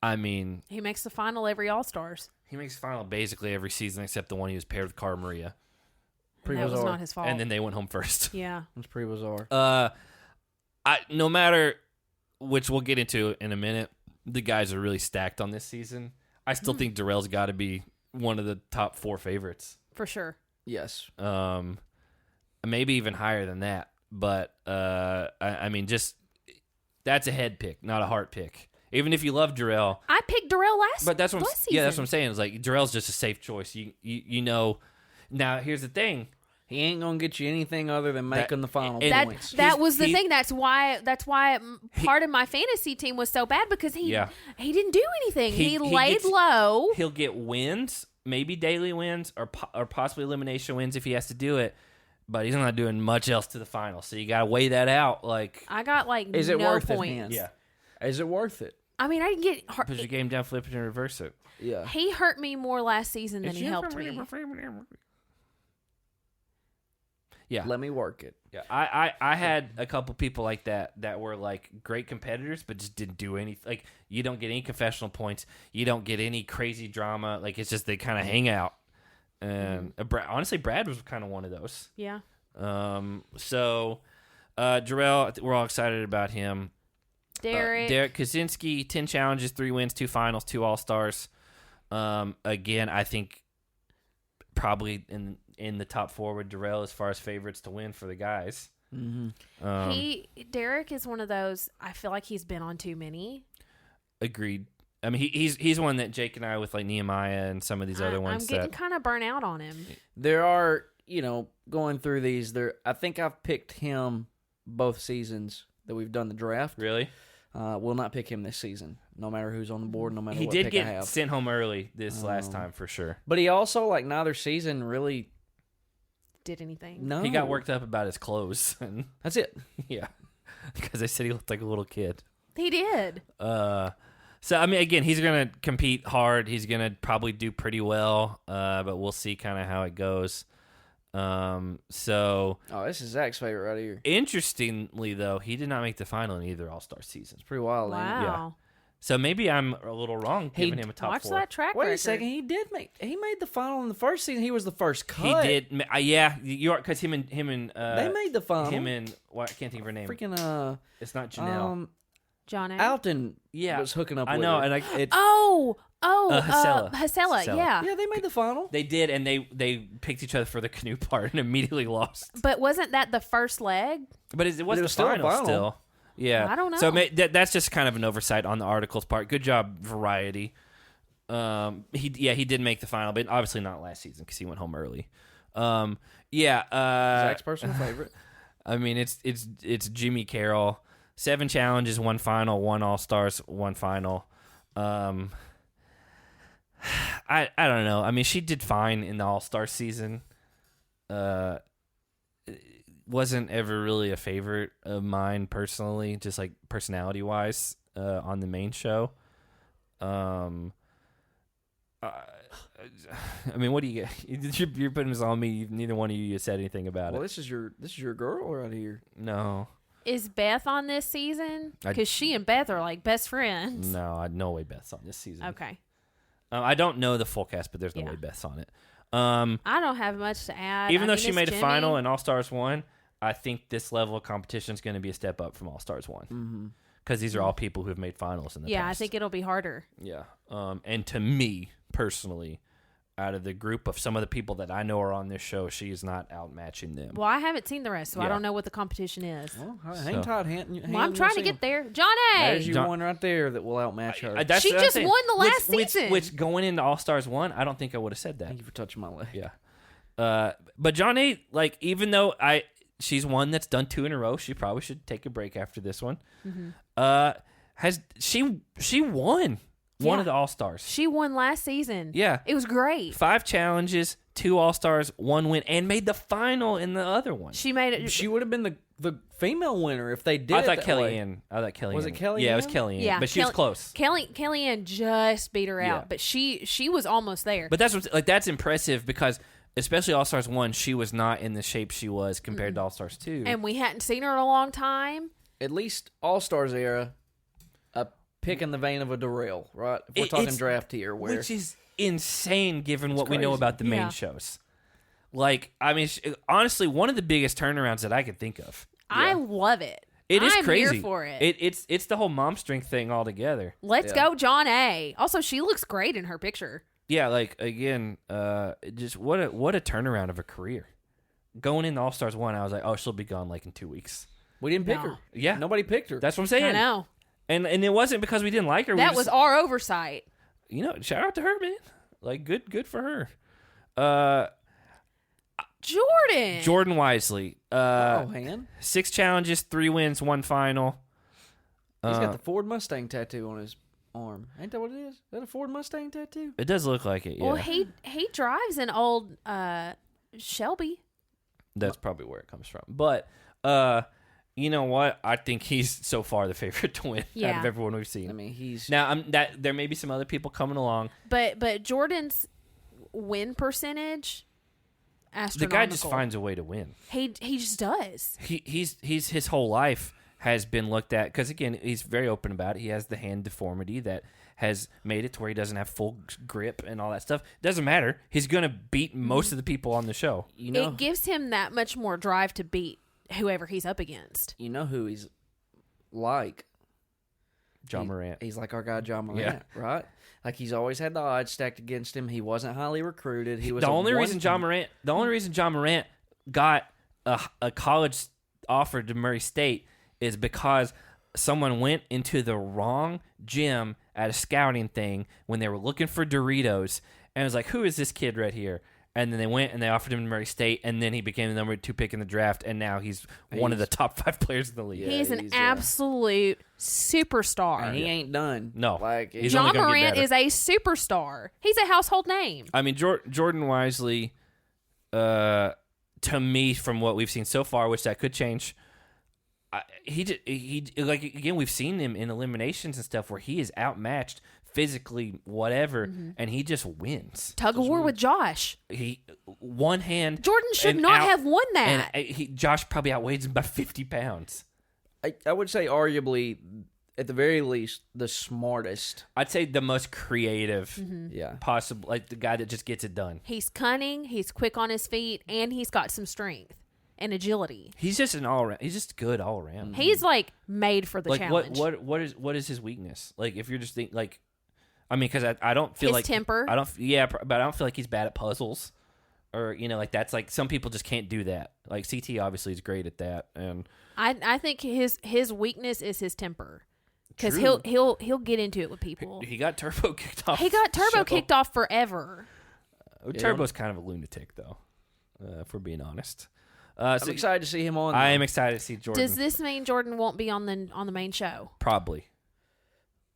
[SPEAKER 1] I mean,
[SPEAKER 3] he makes the final every All-Stars.
[SPEAKER 1] He makes the final basically every season except the one he was paired with Cara Maria.
[SPEAKER 3] That was not his fault.
[SPEAKER 1] And then they went home first.
[SPEAKER 3] Yeah.
[SPEAKER 2] It's pretty bizarre.
[SPEAKER 1] No matter which we'll get into in a minute, the guys are really stacked on this season. I still think Darrell's got to be one of the top 4 favorites.
[SPEAKER 3] For sure.
[SPEAKER 2] Yes.
[SPEAKER 1] Maybe even higher than that. But, I mean, just that's a head pick, not a heart pick. Even if you love Darrell.
[SPEAKER 3] I picked Darrell last season.
[SPEAKER 1] That's what I'm saying. It's like Darrell's just a safe choice. You know. Now, here's the thing.
[SPEAKER 2] He ain't gonna get you anything other than making the final points.
[SPEAKER 3] That was the thing. That's why part of my fantasy team was so bad because he didn't do anything. He laid low.
[SPEAKER 1] He'll get wins, maybe daily wins or possibly elimination wins if he has to do it. But he's not doing much else to the final, so you gotta weigh that out. Like,
[SPEAKER 3] I got
[SPEAKER 2] is it
[SPEAKER 3] no
[SPEAKER 2] worth
[SPEAKER 3] points.
[SPEAKER 2] it? Yeah, is it worth it?
[SPEAKER 3] I mean, I didn't get.
[SPEAKER 1] Put your game down, flip it, and reverse it.
[SPEAKER 2] Yeah,
[SPEAKER 3] he hurt me more last season than he helped me.
[SPEAKER 2] Yeah, let me work it.
[SPEAKER 1] Yeah, I had a couple people like that were like great competitors, but just didn't do anything. Like, you don't get any confessional points, you don't get any crazy drama. Like, it's just they kind of hang out. And honestly, Brad was kind of one of those.
[SPEAKER 3] Yeah.
[SPEAKER 1] So, Darrell, we're all excited about him.
[SPEAKER 3] Derek
[SPEAKER 1] Kaczynski, 10 challenges, 3 wins, 2 finals, 2 All-Stars. Again, I think probably in the top 4 with Darrell as far as favorites to win for the guys.
[SPEAKER 2] Mm-hmm.
[SPEAKER 3] Derek is one of those. I feel like he's been on too many.
[SPEAKER 1] Agreed. I mean, he's one that Jake and I with like Nehemiah and some of these other ones.
[SPEAKER 3] I'm getting kind of burnt out on him.
[SPEAKER 2] There are, going through these. I think I've picked him both seasons that we've done the draft.
[SPEAKER 1] Really?
[SPEAKER 2] Will not pick him this season, no matter who's on the board, no matter what
[SPEAKER 1] pick
[SPEAKER 2] I have.
[SPEAKER 1] He did get sent home early this last time for sure.
[SPEAKER 2] But he also, neither season really
[SPEAKER 3] did anything.
[SPEAKER 2] No.
[SPEAKER 1] He got worked up about his clothes. And
[SPEAKER 2] that's it.
[SPEAKER 1] Yeah. Because they said he looked like a little kid.
[SPEAKER 3] He did.
[SPEAKER 1] So, I mean, again, he's going to compete hard. He's going to probably do pretty well, but we'll see kind of how it goes.
[SPEAKER 2] This is Zach's favorite right here.
[SPEAKER 1] Interestingly, though, he did not make the final in either All-Star season.
[SPEAKER 2] It's pretty wild.
[SPEAKER 3] Wow.
[SPEAKER 1] Yeah. So maybe I'm a little wrong giving him a top 4.
[SPEAKER 3] Watch that track
[SPEAKER 2] Wait
[SPEAKER 3] record.
[SPEAKER 2] a second. He made the final in the first season. He was the first cut.
[SPEAKER 1] He did. Yeah, you are, because him and
[SPEAKER 2] they made the final.
[SPEAKER 1] Him and I can't think of her name.
[SPEAKER 2] Freaking
[SPEAKER 1] It's not Janelle.
[SPEAKER 3] John A.
[SPEAKER 2] Alton was hooking up
[SPEAKER 1] I
[SPEAKER 2] with
[SPEAKER 1] know,
[SPEAKER 2] her.
[SPEAKER 1] and
[SPEAKER 3] Hasela, yeah.
[SPEAKER 2] Yeah, they made the final.
[SPEAKER 1] They did, and they picked each other for the canoe part and immediately lost.
[SPEAKER 3] But wasn't that the first leg?
[SPEAKER 1] But it was the
[SPEAKER 2] still a
[SPEAKER 1] final
[SPEAKER 2] final.
[SPEAKER 1] still. Yeah.
[SPEAKER 3] I don't know.
[SPEAKER 1] So that's just kind of an oversight on the article's part. Good job, Variety. He did make the final, but obviously not last season because he went home early.
[SPEAKER 2] Zach's personal favorite.
[SPEAKER 1] I mean, it's Jimmy Carroll. 7 challenges, 1 final, 1 All-Stars, 1 final. I don't know. I mean, she did fine in the All-Star season. Wasn't ever really a favorite of mine personally, just like personality-wise on the main show. I mean, what do you get? You're putting this on me. Neither one of you said anything about
[SPEAKER 2] Well,
[SPEAKER 1] it.
[SPEAKER 2] this is your girl right here.
[SPEAKER 1] No.
[SPEAKER 3] Is Beth on this season? Because she and Beth are like best friends.
[SPEAKER 1] No, no way Beth's on this season.
[SPEAKER 3] Okay.
[SPEAKER 1] I don't know the full cast, but there's no way Beth's on it.
[SPEAKER 3] I don't have much to add.
[SPEAKER 1] Even though
[SPEAKER 3] mean,
[SPEAKER 1] she
[SPEAKER 3] it's
[SPEAKER 1] made a
[SPEAKER 3] Jimmy.
[SPEAKER 1] final in All-Stars 1, I think this level of competition is going to be a step up from All-Stars 1. Because these are all people who have made finals in the past.
[SPEAKER 3] Yeah, I think it'll be harder.
[SPEAKER 1] Yeah. And to me, personally, out of the group of some of the people that I know are on this show, she is not outmatching them.
[SPEAKER 3] Well, I haven't seen the rest, so I
[SPEAKER 1] Yeah.
[SPEAKER 3] don't know what the competition is.
[SPEAKER 2] Well, hang tight,
[SPEAKER 3] Well, I'm trying to get there. John A.
[SPEAKER 2] There's your one right there that will outmatch her.
[SPEAKER 1] That's
[SPEAKER 3] She
[SPEAKER 1] what I'm
[SPEAKER 3] just
[SPEAKER 1] saying.
[SPEAKER 3] won the last season.
[SPEAKER 1] Which going into All-Stars 1, I don't think I would have said that.
[SPEAKER 2] Thank you for touching my leg.
[SPEAKER 1] Yeah. But John A, like, even though she's one that's done 2 in a row, she probably should take a break after this one. She won one of the All-Stars.
[SPEAKER 3] She won last season.
[SPEAKER 1] Yeah.
[SPEAKER 3] It was great.
[SPEAKER 1] 5 challenges, 2 All-Stars, 1 win, and made the final in the other one.
[SPEAKER 3] She made it.
[SPEAKER 2] She would have been the female winner if they did.
[SPEAKER 1] I thought
[SPEAKER 2] it that way.
[SPEAKER 1] Kellyanne.
[SPEAKER 2] Was it Kellyanne?
[SPEAKER 1] Yeah, it was Kellyanne.
[SPEAKER 3] Yeah,
[SPEAKER 1] but she was close.
[SPEAKER 3] Kellyanne just beat her out,
[SPEAKER 1] Yeah.
[SPEAKER 3] but she was almost there.
[SPEAKER 1] But that's impressive because especially All-Stars 1, she was not in the shape she was compared to All-Stars 2.
[SPEAKER 3] And we hadn't seen her in a long time.
[SPEAKER 2] At least All Stars era, pick in the vein of a Darrell, right? If we're talking draft here,
[SPEAKER 1] which is insane given what we know
[SPEAKER 2] crazy.
[SPEAKER 1] about the main shows. Like, I mean, honestly, one of the biggest turnarounds that I could think of.
[SPEAKER 3] I love it.
[SPEAKER 1] It is
[SPEAKER 3] I'm
[SPEAKER 1] crazy.
[SPEAKER 3] here for it.
[SPEAKER 1] It's the whole mom strength thing altogether.
[SPEAKER 3] Let's go, John A. Also, she looks great in her picture.
[SPEAKER 1] Yeah, like again, just what a turnaround of a career. Going into All Stars 1, I was like, oh, she'll be gone like in 2 weeks.
[SPEAKER 2] We didn't pick
[SPEAKER 3] No.
[SPEAKER 2] her.
[SPEAKER 1] Yeah,
[SPEAKER 2] Nobody picked her.
[SPEAKER 1] that's what I'm saying.
[SPEAKER 3] I know.
[SPEAKER 1] And it wasn't because we didn't like her.
[SPEAKER 3] That was our oversight.
[SPEAKER 1] Shout out to her, man. Like good for her.
[SPEAKER 3] Jordyn
[SPEAKER 1] Wisely.
[SPEAKER 2] Han.
[SPEAKER 1] 6 challenges, 3 wins, 1 final.
[SPEAKER 2] He's got the Ford Mustang tattoo on his arm. Ain't that what it is? Is that a Ford Mustang tattoo?
[SPEAKER 1] It does look like it. Yeah,
[SPEAKER 3] Well, he drives an old Shelby.
[SPEAKER 1] that's probably where it comes from. But you know what? I think he's so far the favorite to win out of everyone we've seen.
[SPEAKER 2] I mean, he's
[SPEAKER 1] Now, there may be some other people coming along.
[SPEAKER 3] But Jordyn's win percentage,
[SPEAKER 1] The
[SPEAKER 3] astronomical.
[SPEAKER 1] guy just finds a way to win.
[SPEAKER 3] He just does.
[SPEAKER 1] He's his whole life has been looked at because again he's very open about it. He has the hand deformity that has made it to where he doesn't have full grip and all that stuff. Doesn't matter. He's gonna beat most of the people on the show.
[SPEAKER 3] It gives him that much more drive to beat whoever he's up against.
[SPEAKER 2] You know who he's like?
[SPEAKER 1] John Morant.
[SPEAKER 2] He's like our guy John Morant, right? Like he's always had the odds stacked against him. He wasn't highly recruited. He was
[SPEAKER 1] The only reason John Morant got a college offer to Murray State is because someone went into the wrong gym at a scouting thing when they were looking for Doritos and was like, who is this kid right here? And then they went and they offered him to Murray State, and then he became the number 2 pick in the draft, and now he's one of the top 5 players in the league.
[SPEAKER 3] He is an absolute superstar.
[SPEAKER 2] And he ain't done.
[SPEAKER 1] No.
[SPEAKER 2] Like
[SPEAKER 1] He's
[SPEAKER 3] John
[SPEAKER 1] only gonna get
[SPEAKER 3] Morant
[SPEAKER 1] better.
[SPEAKER 3] is a superstar. He's a household name.
[SPEAKER 1] I mean, Jordyn Wisely, to me, from what we've seen so far, which that could change, he like again we've seen him in eliminations and stuff where he is outmatched physically, whatever, and he just wins.
[SPEAKER 3] Tug of war with Josh.
[SPEAKER 1] He one hand.
[SPEAKER 3] Jordyn should
[SPEAKER 1] and
[SPEAKER 3] not
[SPEAKER 1] out-
[SPEAKER 3] have won that.
[SPEAKER 1] And Josh probably outweighs him by 50 pounds.
[SPEAKER 2] I would say arguably, at the very least, the smartest.
[SPEAKER 1] I'd say the most creative,
[SPEAKER 2] Yeah.
[SPEAKER 1] possible, like the guy that just gets it done.
[SPEAKER 3] He's cunning. He's quick on his feet, and he's got some strength. and agility.
[SPEAKER 1] He's just he's just good all around.
[SPEAKER 3] He's like made for the
[SPEAKER 1] like
[SPEAKER 3] challenge.
[SPEAKER 1] what is his weakness? Like if you're just like, I mean, because I don't feel
[SPEAKER 3] his
[SPEAKER 1] like
[SPEAKER 3] temper.
[SPEAKER 1] but I don't feel like he's bad at puzzles, or like that's like some people just can't do that. Like CT obviously is great at that, and
[SPEAKER 3] I think his weakness is his temper, because
[SPEAKER 1] True.
[SPEAKER 3] he'll get into it with people.
[SPEAKER 1] he got Turbo kicked off.
[SPEAKER 3] He got Turbo
[SPEAKER 1] show.
[SPEAKER 3] kicked off forever.
[SPEAKER 1] Turbo's kind of a lunatic though, if we're being honest.
[SPEAKER 2] I'm excited to see him on.
[SPEAKER 1] I am excited to see Jordyn.
[SPEAKER 3] Does this mean Jordyn won't be on the main show?
[SPEAKER 1] Probably.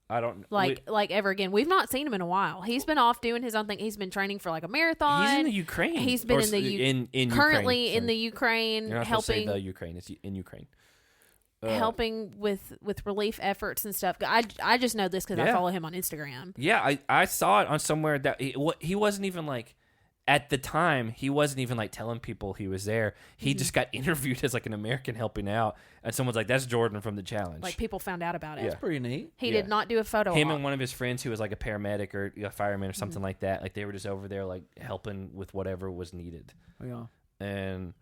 [SPEAKER 1] I don't
[SPEAKER 3] like ever again. We've not seen him in a while. He's been off doing his own thing. He's been training for like a marathon.
[SPEAKER 1] He's in the Ukraine.
[SPEAKER 3] He's been in the
[SPEAKER 1] in
[SPEAKER 3] currently
[SPEAKER 1] Ukraine,
[SPEAKER 3] in the Ukraine,
[SPEAKER 1] You're not
[SPEAKER 3] helping
[SPEAKER 1] the Ukraine. It's in Ukraine.
[SPEAKER 3] helping with relief efforts and stuff. I just know this because I follow him on Instagram.
[SPEAKER 1] Yeah, I saw it on somewhere that he wasn't even like. At the time, he wasn't even like telling people he was there. He just got interviewed as like an American helping out, and someone's like, "That's Jordyn from the challenge."
[SPEAKER 3] Like people found out about it.
[SPEAKER 2] That's pretty neat.
[SPEAKER 3] He did not do a photo.
[SPEAKER 1] Him
[SPEAKER 3] op.
[SPEAKER 1] and one of his friends who was like a paramedic or a fireman or something like that. Like they were just over there like helping with whatever was needed.
[SPEAKER 2] Yeah.
[SPEAKER 1] And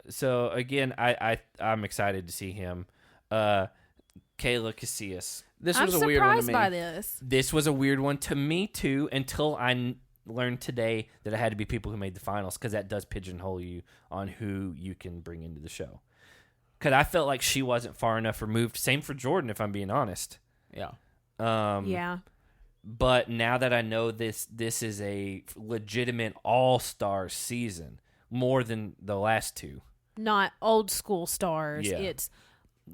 [SPEAKER 1] so again, I'm excited to see him. Kayla Casius.
[SPEAKER 2] This was a weird one to me.
[SPEAKER 3] I'm surprised by this.
[SPEAKER 1] This was a weird one to me too, until I learned today that it had to be people who made the finals, because that does pigeonhole you on who you can bring into the show. Because I felt like she wasn't far enough removed. Same for Jordyn, if I'm being honest.
[SPEAKER 2] Yeah.
[SPEAKER 3] Yeah.
[SPEAKER 1] But now that I know this is a legitimate all-star season, more than the last two.
[SPEAKER 3] Not old school stars.
[SPEAKER 1] Yeah.
[SPEAKER 3] It's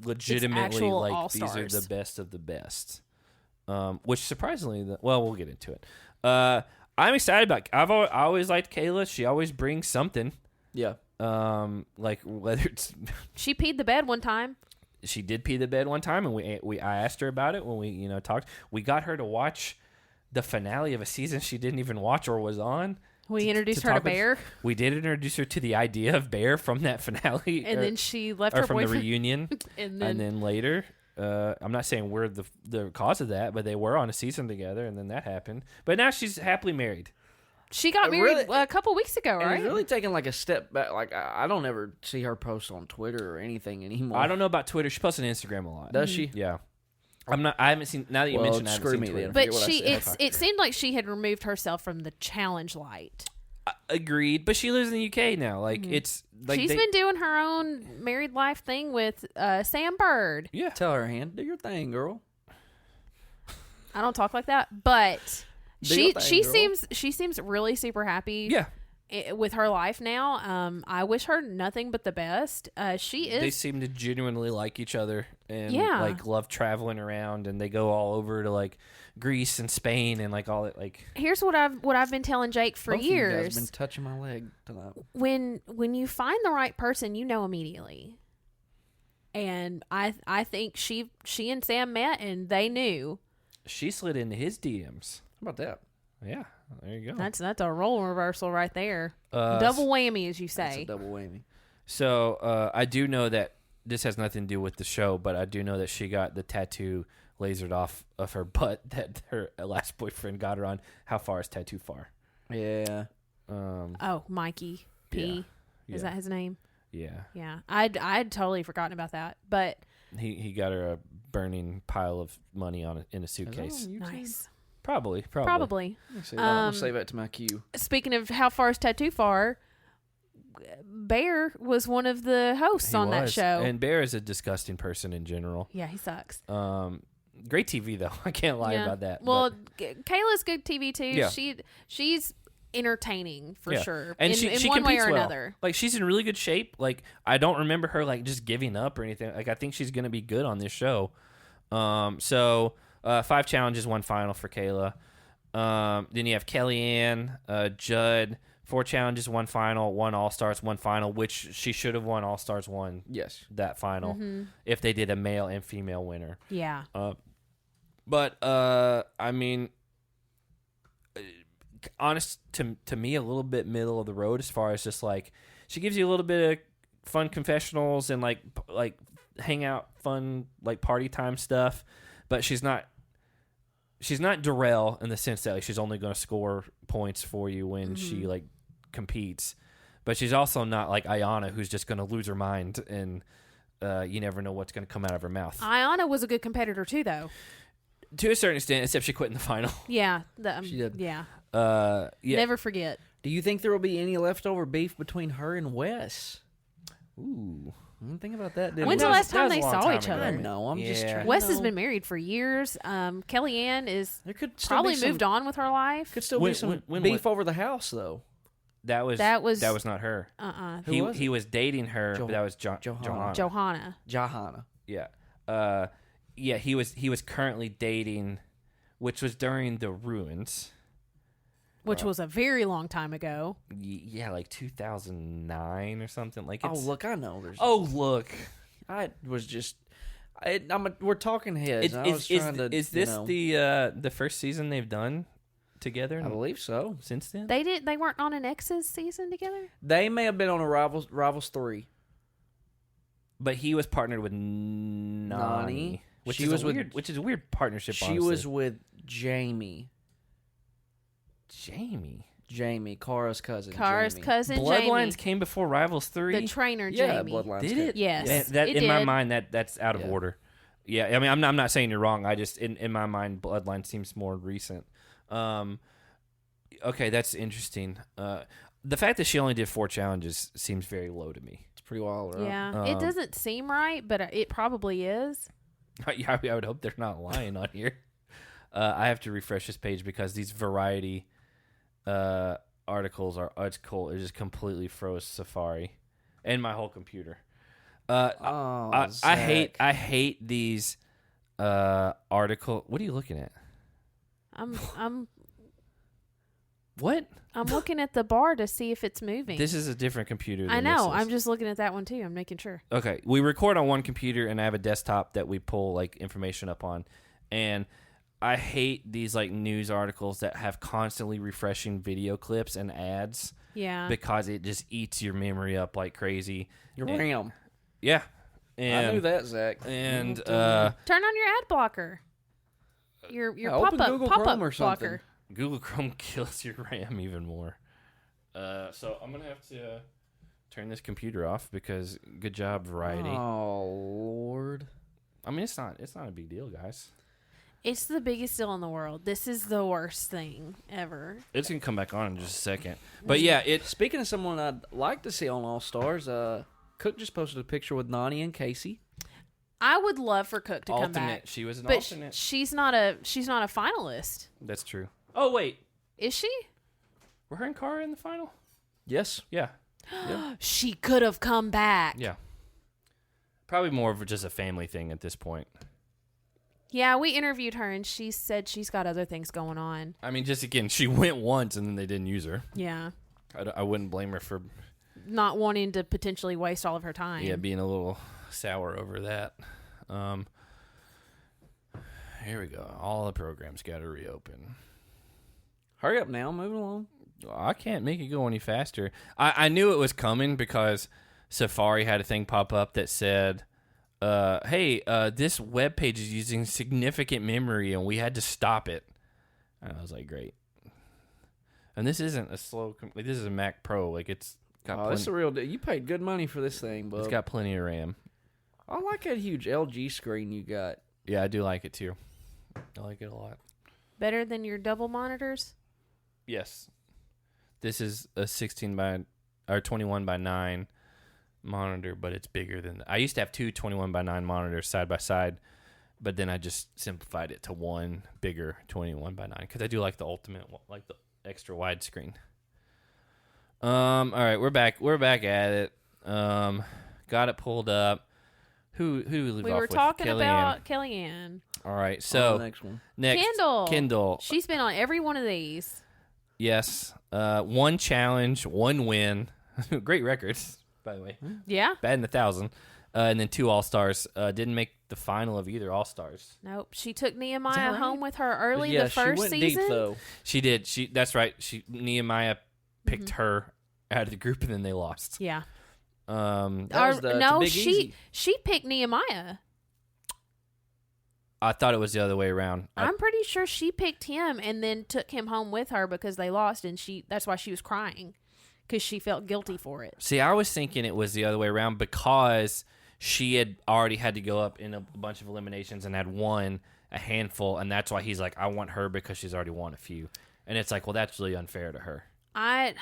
[SPEAKER 1] Legitimately,
[SPEAKER 3] actual
[SPEAKER 1] like
[SPEAKER 3] all-stars.
[SPEAKER 1] these are the best of the best. Which surprisingly, we'll get into it. I'm excited about. I always liked Kayla. She always brings something.
[SPEAKER 2] Yeah.
[SPEAKER 1] Like whether it's
[SPEAKER 3] she peed the bed one time.
[SPEAKER 1] she did pee the bed one time, and I asked her about it when we talked. We got her to watch the finale of a season she didn't even watch or was on.
[SPEAKER 3] We introduced her to Bear.
[SPEAKER 1] We did introduce her to the idea of Bear from that finale,
[SPEAKER 3] And then she left
[SPEAKER 1] or
[SPEAKER 3] her
[SPEAKER 1] from
[SPEAKER 3] boyfriend.
[SPEAKER 1] the reunion,
[SPEAKER 3] and
[SPEAKER 1] then later. I'm not saying we're the cause of that, but they were on a season together, and then that happened. But now she's happily married.
[SPEAKER 3] she got married a couple weeks ago,
[SPEAKER 2] And
[SPEAKER 3] right?
[SPEAKER 2] it's really taking like a step back. Like I don't ever see her post on Twitter or anything anymore.
[SPEAKER 1] I don't know about Twitter. She posts on Instagram a lot.
[SPEAKER 2] Does she?
[SPEAKER 1] Yeah. I haven't seen. Now that you mentioned, I haven't
[SPEAKER 2] screw
[SPEAKER 1] seen
[SPEAKER 2] me
[SPEAKER 1] Twitter.
[SPEAKER 2] then.
[SPEAKER 3] But
[SPEAKER 2] Forget what I
[SPEAKER 3] it seemed like she had removed herself from the challenge light.
[SPEAKER 1] Agreed, but she lives in the UK now. Like it's like
[SPEAKER 3] She's been doing her own married life thing with Sam Bird.
[SPEAKER 1] yeah.
[SPEAKER 2] Tell her, hand, do your thing, girl.
[SPEAKER 3] I don't talk like that, but
[SPEAKER 2] Do your thing, girl.
[SPEAKER 3] she seems really super happy.
[SPEAKER 1] Yeah.
[SPEAKER 3] With her life now. I wish her nothing but the best. She is.
[SPEAKER 1] They seem to genuinely like each other and
[SPEAKER 3] Yeah.
[SPEAKER 1] like love traveling around, and they go all over to like Greece and Spain and like all that. Like
[SPEAKER 3] Here's what I've been telling Jake for
[SPEAKER 2] Both of you guys
[SPEAKER 3] years.
[SPEAKER 2] been touching my leg tonight.
[SPEAKER 3] When you find the right person, you know immediately. And I think she and Sam met and they knew.
[SPEAKER 1] she slid into his DMs.
[SPEAKER 2] How about that?
[SPEAKER 1] Yeah, there you go.
[SPEAKER 3] That's a role reversal right there.
[SPEAKER 1] Uh,
[SPEAKER 3] Double whammy, as you
[SPEAKER 2] That's a
[SPEAKER 3] say.
[SPEAKER 2] double whammy.
[SPEAKER 1] So I do know that this has nothing to do with the show, but I do know that she got the tattoo lasered off of her butt that her last boyfriend got her on. How far is tattoo far?
[SPEAKER 2] Yeah.
[SPEAKER 3] Oh, Mikey P.
[SPEAKER 1] Yeah.
[SPEAKER 3] Is that his name?
[SPEAKER 1] Yeah.
[SPEAKER 3] Yeah. I'd totally forgotten about that. But
[SPEAKER 1] He got her a burning pile of money in a suitcase.
[SPEAKER 3] nice.
[SPEAKER 1] Probably.
[SPEAKER 3] Probably.
[SPEAKER 2] I'll save that to my queue.
[SPEAKER 3] Speaking of how far is tattoo far, Bear was one of the hosts
[SPEAKER 1] He
[SPEAKER 3] on that
[SPEAKER 1] was.
[SPEAKER 3] show.
[SPEAKER 1] And Bear is a disgusting person in general.
[SPEAKER 3] Yeah, he sucks.
[SPEAKER 1] Great TV though. I can't lie about that.
[SPEAKER 3] Well,
[SPEAKER 1] but-
[SPEAKER 3] Kayla's good TV too.
[SPEAKER 1] Yeah.
[SPEAKER 3] She's entertaining for
[SPEAKER 1] Yeah.
[SPEAKER 3] sure.
[SPEAKER 1] And
[SPEAKER 3] in
[SPEAKER 1] she
[SPEAKER 3] one way
[SPEAKER 1] competes
[SPEAKER 3] or
[SPEAKER 1] well.
[SPEAKER 3] another.
[SPEAKER 1] Like she's in really good shape. Like I don't remember her like just giving up or anything. Like I think she's gonna be good on this show. So 5 challenges, 1 final for Kayla. Then you have Kellyanne, Judd, 4 challenges, 1 final, 1 All-Stars, 1 final, which she should have won All-Stars 1
[SPEAKER 2] Yes.
[SPEAKER 1] that final if they did a male and female winner.
[SPEAKER 3] Yeah.
[SPEAKER 1] But I mean, honest to me, a little bit middle of the road as far as just like she gives you a little bit of fun confessionals and like hangout fun like party time stuff, but she's not Darrell in the sense that like, she's only going to score points for you when she like competes. but she's also not like Ayanna, who's just going to lose her mind and you never know what's going to come out of her mouth.
[SPEAKER 3] Ayanna was a good competitor too, though.
[SPEAKER 1] To a certain extent, except she quit in the final.
[SPEAKER 3] Yeah,
[SPEAKER 2] She did.
[SPEAKER 3] Yeah.
[SPEAKER 1] Yeah.
[SPEAKER 3] Never forget.
[SPEAKER 2] Do you think there will be any leftover beef between her and Wes?
[SPEAKER 1] Ooh.
[SPEAKER 2] I didn't think about that.
[SPEAKER 3] When's the last time
[SPEAKER 1] that was
[SPEAKER 3] they
[SPEAKER 1] a long
[SPEAKER 3] saw
[SPEAKER 1] time
[SPEAKER 3] each
[SPEAKER 1] ago.
[SPEAKER 3] other?
[SPEAKER 2] I know. I'm just
[SPEAKER 1] Yeah.
[SPEAKER 2] trying.
[SPEAKER 3] Wes
[SPEAKER 2] to
[SPEAKER 3] has
[SPEAKER 2] know.
[SPEAKER 3] been married for years. Kellyanne is
[SPEAKER 2] There could still
[SPEAKER 3] probably
[SPEAKER 2] be some,
[SPEAKER 3] moved on with her life.
[SPEAKER 2] Could still
[SPEAKER 1] When-
[SPEAKER 2] be some
[SPEAKER 1] when
[SPEAKER 2] beef over the house, though.
[SPEAKER 1] That was not her.
[SPEAKER 2] Who was
[SPEAKER 1] He
[SPEAKER 2] it?
[SPEAKER 1] was dating her, but that was
[SPEAKER 2] Johanna.
[SPEAKER 1] Johanna.
[SPEAKER 3] Johanna.
[SPEAKER 2] Jahana.
[SPEAKER 1] Yeah. He was currently dating, which was during the ruins.
[SPEAKER 3] Which was a very long time ago.
[SPEAKER 1] Yeah, like 2009 or something. Like,
[SPEAKER 2] Oh,
[SPEAKER 1] it's,
[SPEAKER 2] look, I know. There's.
[SPEAKER 1] oh look.
[SPEAKER 2] I was just. We're talking heads.
[SPEAKER 1] Is this the first season they've done together?
[SPEAKER 2] I believe so.
[SPEAKER 1] Since then,
[SPEAKER 3] They weren't on an X's season together?
[SPEAKER 2] They may have been on a Rivals 3.
[SPEAKER 1] but he was partnered with Nani, which
[SPEAKER 2] She
[SPEAKER 1] is
[SPEAKER 2] was
[SPEAKER 1] a
[SPEAKER 2] with-
[SPEAKER 1] weird, which is a weird partnership.
[SPEAKER 2] She
[SPEAKER 1] honestly.
[SPEAKER 2] was with Jamie, Kara's cousin.
[SPEAKER 3] Kara's
[SPEAKER 2] Jamie.
[SPEAKER 3] cousin
[SPEAKER 1] Bloodlines
[SPEAKER 3] Jamie.
[SPEAKER 1] came before Rivals 3.
[SPEAKER 3] The trainer
[SPEAKER 2] Yeah,
[SPEAKER 3] Jamie.
[SPEAKER 2] Bloodlines.
[SPEAKER 1] Did it?
[SPEAKER 3] Yes,
[SPEAKER 1] Yeah, that
[SPEAKER 3] it
[SPEAKER 1] in my
[SPEAKER 3] did.
[SPEAKER 1] mind that's out of
[SPEAKER 2] Yeah.
[SPEAKER 1] order. Yeah, I mean I'm not saying you're wrong. I just in my mind Bloodline seems more recent. Okay, that's interesting. The fact that she only did 4 challenges seems very low to me.
[SPEAKER 2] It's pretty wild, right?
[SPEAKER 3] Yeah, it doesn't seem right, but it probably is.
[SPEAKER 1] I would hope they're not lying on here. I have to refresh this page because these Variety articles it's cool. It just completely froze Safari and my whole computer. I hate these article. What are you looking at?
[SPEAKER 3] I'm
[SPEAKER 1] What?
[SPEAKER 3] looking at the bar to see if it's moving.
[SPEAKER 1] This is a different computer.
[SPEAKER 3] I
[SPEAKER 1] Than
[SPEAKER 3] know.
[SPEAKER 1] This is.
[SPEAKER 3] I'm just looking at that one too. I'm making sure.
[SPEAKER 1] Okay, we record on one computer, and I have a desktop that we pull like information up on, and I hate these like news articles that have constantly refreshing video clips and ads.
[SPEAKER 3] Yeah.
[SPEAKER 1] Because it just eats your memory up like crazy.
[SPEAKER 2] Your
[SPEAKER 1] And-
[SPEAKER 2] RAM.
[SPEAKER 1] Yeah.
[SPEAKER 2] I
[SPEAKER 1] And,
[SPEAKER 2] knew that, Zach.
[SPEAKER 1] And
[SPEAKER 3] Turn on your ad blocker. Your
[SPEAKER 2] open
[SPEAKER 3] pop-up
[SPEAKER 2] Google Chrome or something.
[SPEAKER 3] blocker.
[SPEAKER 1] Google Chrome kills your RAM even more. So I'm gonna have to turn this computer off because good job, Variety.
[SPEAKER 2] Oh Lord.
[SPEAKER 1] I mean, it's not a big deal, guys.
[SPEAKER 3] It's the biggest deal in the world. This is the worst thing ever.
[SPEAKER 1] It's gonna come back on in just a second. But yeah,
[SPEAKER 2] Speaking of someone I'd like to see on All Stars, Cook just posted a picture with Nani and Casey.
[SPEAKER 3] I would love for Cook to come
[SPEAKER 1] alternate.
[SPEAKER 3] back.
[SPEAKER 1] She was an
[SPEAKER 3] But
[SPEAKER 1] alternate.
[SPEAKER 3] she's not a finalist.
[SPEAKER 1] That's true. Oh wait,
[SPEAKER 3] Is she?
[SPEAKER 1] were her and Kara in the final?
[SPEAKER 2] Yes.
[SPEAKER 1] Yeah.
[SPEAKER 3] She could have come back.
[SPEAKER 1] Yeah. Probably more of just a family thing at this point.
[SPEAKER 3] Yeah, we interviewed her and she said she's got other things going on.
[SPEAKER 1] I mean, just again, she went once and then they didn't use her.
[SPEAKER 3] Yeah.
[SPEAKER 1] I wouldn't blame her for
[SPEAKER 3] Not wanting to potentially waste all of her time.
[SPEAKER 1] being a little sour over that. Here we go. All the programs got to reopen.
[SPEAKER 2] Hurry up now. Moving along.
[SPEAKER 1] I can't make it go any faster. I knew it was coming because Safari had a thing pop up that said, hey, this web page is using significant memory and we had to stop it. And I was like, great. And this isn't a slow, this is a Mac Pro. Like it's got
[SPEAKER 2] This is a real deal. You paid good money for this thing, bud.
[SPEAKER 1] it's got plenty of RAM.
[SPEAKER 2] I like that huge LG screen you got.
[SPEAKER 1] Yeah, I do like it too. I like it a lot.
[SPEAKER 3] Better than your double monitors?
[SPEAKER 1] Yes. This is a 21 by 9 monitor, but it's bigger than I used to have 2 21 by 9 monitors side by side, but then I just simplified it to one bigger 21 by 9 because I do like the ultimate, like the extra wide screen. All right, we're back at it. Got it pulled up. Who we leave
[SPEAKER 3] We
[SPEAKER 1] off
[SPEAKER 3] were
[SPEAKER 1] with?
[SPEAKER 3] talking
[SPEAKER 1] Kellyanne.
[SPEAKER 3] about Kellyanne.
[SPEAKER 1] All right,
[SPEAKER 2] On
[SPEAKER 1] so
[SPEAKER 2] the next one.
[SPEAKER 1] next
[SPEAKER 3] Kendall. She's been on every one of these.
[SPEAKER 1] Yes. One challenge, one win. Great records, by the way.
[SPEAKER 3] Yeah?
[SPEAKER 1] Batting 1,000. And then 2 All-Stars. Didn't make the final of either All-Stars.
[SPEAKER 3] Nope. She took Nehemiah home with her early
[SPEAKER 2] Yeah,
[SPEAKER 3] the first
[SPEAKER 2] she went
[SPEAKER 3] season.
[SPEAKER 2] deep though.
[SPEAKER 1] She did. That's right. Nehemiah picked her out of the group, and then they lost.
[SPEAKER 3] Yeah.
[SPEAKER 2] That was the
[SPEAKER 3] no,
[SPEAKER 2] Big Easy.
[SPEAKER 3] she picked Nehemiah.
[SPEAKER 1] I thought it was the other way around.
[SPEAKER 3] I'm pretty sure she picked him and then took him home with her because they lost, and that's why she was crying because she felt guilty for it.
[SPEAKER 1] See, I was thinking it was the other way around because she had already had to go up in a bunch of eliminations and had won a handful, and that's why he's like, I want her because she's already won a few. And it's like, well, that's really unfair to her.
[SPEAKER 3] I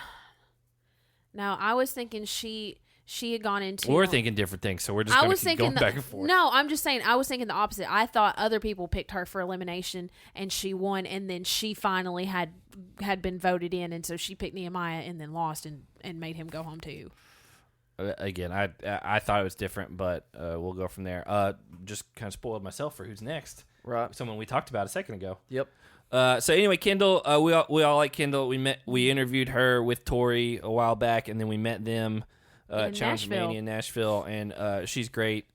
[SPEAKER 3] was thinking she had gone into...
[SPEAKER 1] We're thinking different things, so we're just going to keep going back and forth.
[SPEAKER 3] No, I'm just saying, I was thinking the opposite. I thought other people picked her for elimination, and she won, and then she finally had been voted in, and so she picked Nehemiah and then lost and made him go home too.
[SPEAKER 1] Again, I thought it was different, but we'll go from there. Just kind of spoiled myself for who's next.
[SPEAKER 2] Right.
[SPEAKER 1] Someone we talked about a second ago.
[SPEAKER 2] Yep.
[SPEAKER 1] So anyway, Kendall, we all like Kendall. We interviewed her with Tori a while back, and then we met them at Challenge Mania in Nashville, and she's great.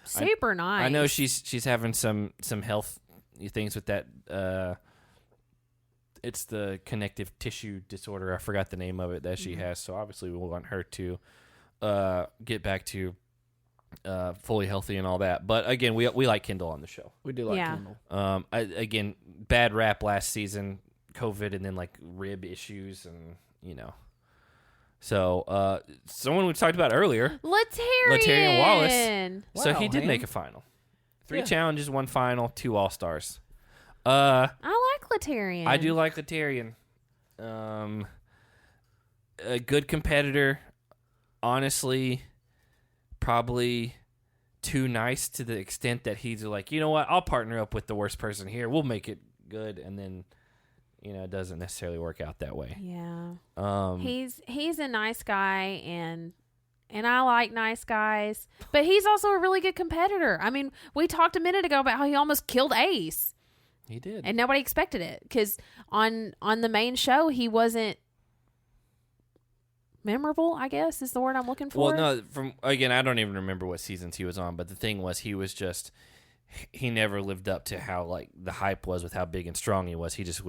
[SPEAKER 3] Super nice.
[SPEAKER 1] I know she's having some health things with that. It's the connective tissue disorder. I forgot the name of it that she has. So obviously we want her to get back to fully healthy and all that. But again, we like Kendall on the show.
[SPEAKER 2] We do like Kendall.
[SPEAKER 1] Again, bad rap last season, COVID, and then like rib issues, and So someone we talked about earlier, Latarian Wallace. So he did make a final. 3 challenges, 1 final, 2 All-Stars.
[SPEAKER 3] I like Latarian.
[SPEAKER 1] I do like Latarian. A good competitor. Honestly, probably too nice to the extent that he's like, you know what, I'll partner up with the worst person here. We'll make it good, and then it doesn't necessarily work out that way.
[SPEAKER 3] Yeah. He's a nice guy, and I like nice guys, but he's also a really good competitor. I mean, we talked a minute ago about how he almost killed Ace.
[SPEAKER 1] He did.
[SPEAKER 3] And nobody expected it because on the main show, he wasn't memorable, I guess is the word I'm looking for.
[SPEAKER 1] Well, no, I don't even remember what seasons he was on, but the thing was he never lived up to how like the hype was with how big and strong he was. He just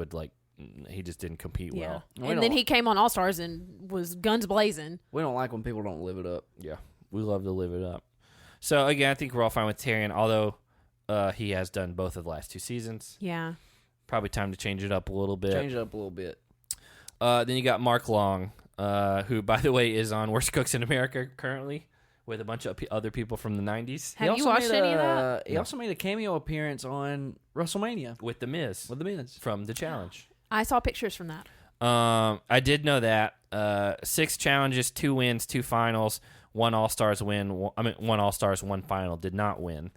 [SPEAKER 1] didn't compete well.
[SPEAKER 3] And then he came on All Stars and was guns blazing.
[SPEAKER 2] We don't like when people don't live it up.
[SPEAKER 1] Yeah, we love to live it up. So again, I think we're all fine with Tyrion, although he has done both of the last 2 seasons.
[SPEAKER 3] Yeah.
[SPEAKER 1] Probably time to change it up a little bit. Then you got Mark Long, who, by the way, is on Worst Cooks in America currently with a bunch of other people from the 90s.
[SPEAKER 3] Have you watched any of that?
[SPEAKER 2] He also made a cameo appearance on WrestleMania.
[SPEAKER 1] With The Miz. From The Challenge.
[SPEAKER 3] I saw pictures from that.
[SPEAKER 1] I did know that. 6 challenges, 2 wins, 2 finals, 1 All-Stars win. 1 All-Stars, 1 final. Did not win.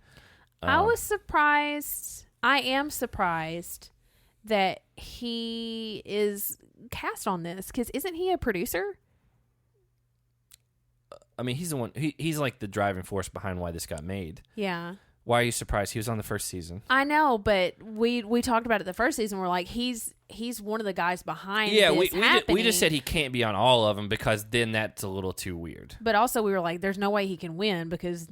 [SPEAKER 3] I was surprised. I am surprised that he is cast on this because isn't he a producer?
[SPEAKER 1] I mean, he's the one. He's like the driving force behind why this got made.
[SPEAKER 3] Yeah.
[SPEAKER 1] Why are you surprised? He was on the first season.
[SPEAKER 3] I know, but we talked about it the first season. We're like, he's one of the guys behind. Yeah,
[SPEAKER 1] we just said he can't be on all of them because then that's a little too weird.
[SPEAKER 3] But also, we were like, there's no way he can win because.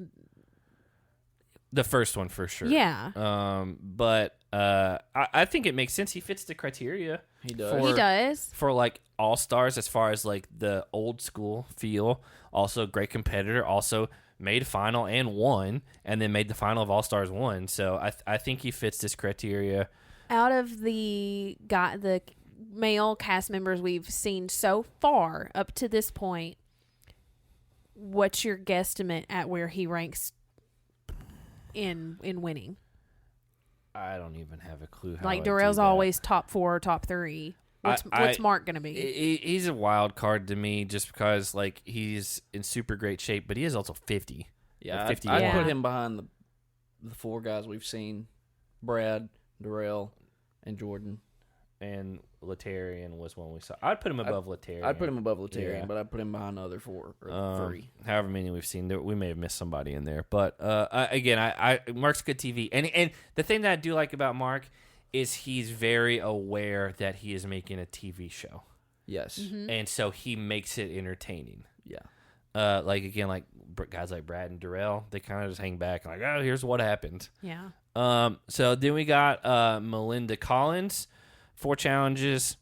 [SPEAKER 1] The first one for sure.
[SPEAKER 3] Yeah.
[SPEAKER 1] But I think it makes sense. He fits the criteria.
[SPEAKER 2] He does.
[SPEAKER 3] He does.
[SPEAKER 1] For like All-Stars as far as like the old school feel. Also a great competitor. Also made a final and won. And then made the final of All-Stars 1. So I think he fits this criteria.
[SPEAKER 3] Out of the male cast members we've seen so far up to this point, what's your guesstimate at where he ranks in winning?
[SPEAKER 1] I don't even have a clue.
[SPEAKER 3] Like Darrell's always top 4 or top 3. What's Mark gonna be?
[SPEAKER 1] He's a wild card to me just because like he's in super great shape, but he is also 50.
[SPEAKER 2] Yeah, 50. I'd put him behind the 4 guys we've seen: Brad, Darrell, and Jordyn.
[SPEAKER 1] And Latarian was one we saw. I'd put him above Latarian.
[SPEAKER 2] I'd put him above Latarian, but I'd put him behind the other 4 or 3.
[SPEAKER 1] However many we've seen, we may have missed somebody in there. But again, Mark's good TV, and the thing that I do like about Mark is he's very aware that he is making a TV show.
[SPEAKER 2] Yes,
[SPEAKER 1] and so he makes it entertaining.
[SPEAKER 2] Yeah,
[SPEAKER 1] like again, like guys like Brad and Darrell, they kind of just hang back and like, oh, here's what happened.
[SPEAKER 3] Yeah.
[SPEAKER 1] So then we got Melinda Collins. 4 challenges,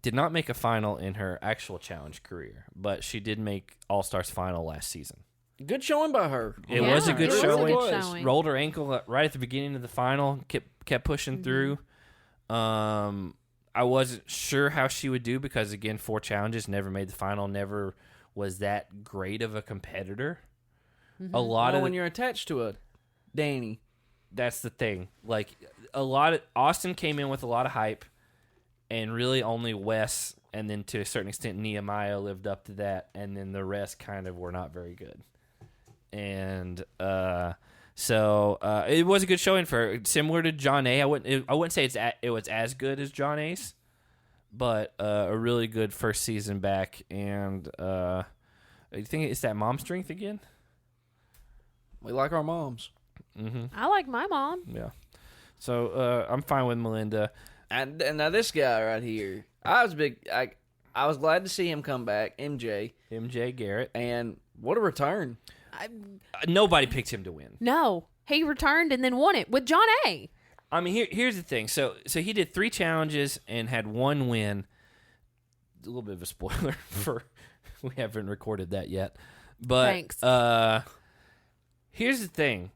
[SPEAKER 1] did not make a final in her actual challenge career, but she did make All-Stars final last season.
[SPEAKER 2] Good showing by her.
[SPEAKER 1] It was a good showing.
[SPEAKER 3] showing.
[SPEAKER 1] Rolled her ankle right at the beginning of the final, kept pushing through. I I wasn't sure how she would do because, again, 4 challenges, never made the final, never was that great of a competitor.
[SPEAKER 3] Mm-hmm.
[SPEAKER 1] A lot of
[SPEAKER 2] when you're attached to a Danny.
[SPEAKER 1] That's the thing. Like, Austin came in with a lot of hype, and really only Wes and then to a certain extent Nehemiah lived up to that, and then the rest kind of were not very good. And so it was a good showing for her. Similar to John A. I wouldn't say it was as good as John A's, but a really good first season back. And you think it's that mom strength again?
[SPEAKER 2] We like our moms.
[SPEAKER 1] Mm-hmm.
[SPEAKER 3] I like my mom.
[SPEAKER 1] Yeah. So I'm fine with Melinda.
[SPEAKER 2] And now this guy right here, I was glad to see him come back, MJ
[SPEAKER 1] Garrett.
[SPEAKER 2] And what a return.
[SPEAKER 1] Nobody picked him to win.
[SPEAKER 3] No, he returned and then won it with John A.
[SPEAKER 1] I mean, here's the thing. So he did 3 challenges and had 1 win. A little bit of a spoiler for we haven't recorded that yet. But
[SPEAKER 3] Thanks.
[SPEAKER 1] Here's the thing.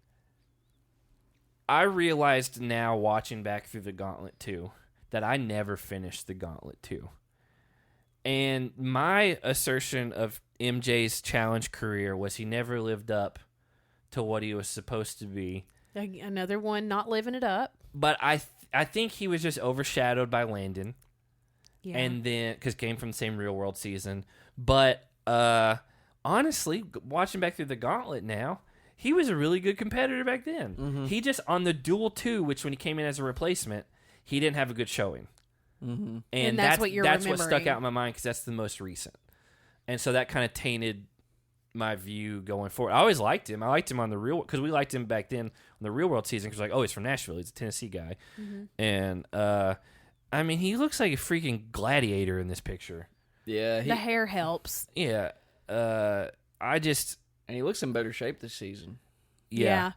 [SPEAKER 1] I realized now watching back through the Gauntlet 2 that I never finished the Gauntlet 2. And my assertion of MJ's challenge career was he never lived up to what he was supposed to be.
[SPEAKER 3] Another one not living it up.
[SPEAKER 1] But I think he was just overshadowed by Landon.
[SPEAKER 3] Yeah.
[SPEAKER 1] And then, because came from the same Real World season. But honestly, watching back through the Gauntlet now, he was a really good competitor back then.
[SPEAKER 2] Mm-hmm.
[SPEAKER 1] He just, on the Duel 2, which when he came in as a replacement, he didn't have a good showing.
[SPEAKER 2] Mm-hmm.
[SPEAKER 3] And that's what you're
[SPEAKER 1] that's what
[SPEAKER 3] remembering.
[SPEAKER 1] stuck out in my mind because that's the most recent. And so that kind of tainted my view going forward. I always liked him. I liked him on the Real, because we liked him back then on the Real World season because like, oh, he's from Nashville. He's a Tennessee guy.
[SPEAKER 3] Mm-hmm.
[SPEAKER 1] And, I mean, he looks like a freaking gladiator in this picture.
[SPEAKER 2] Yeah.
[SPEAKER 3] The hair helps.
[SPEAKER 1] Yeah.
[SPEAKER 2] And he looks in better shape this season.
[SPEAKER 1] Yeah.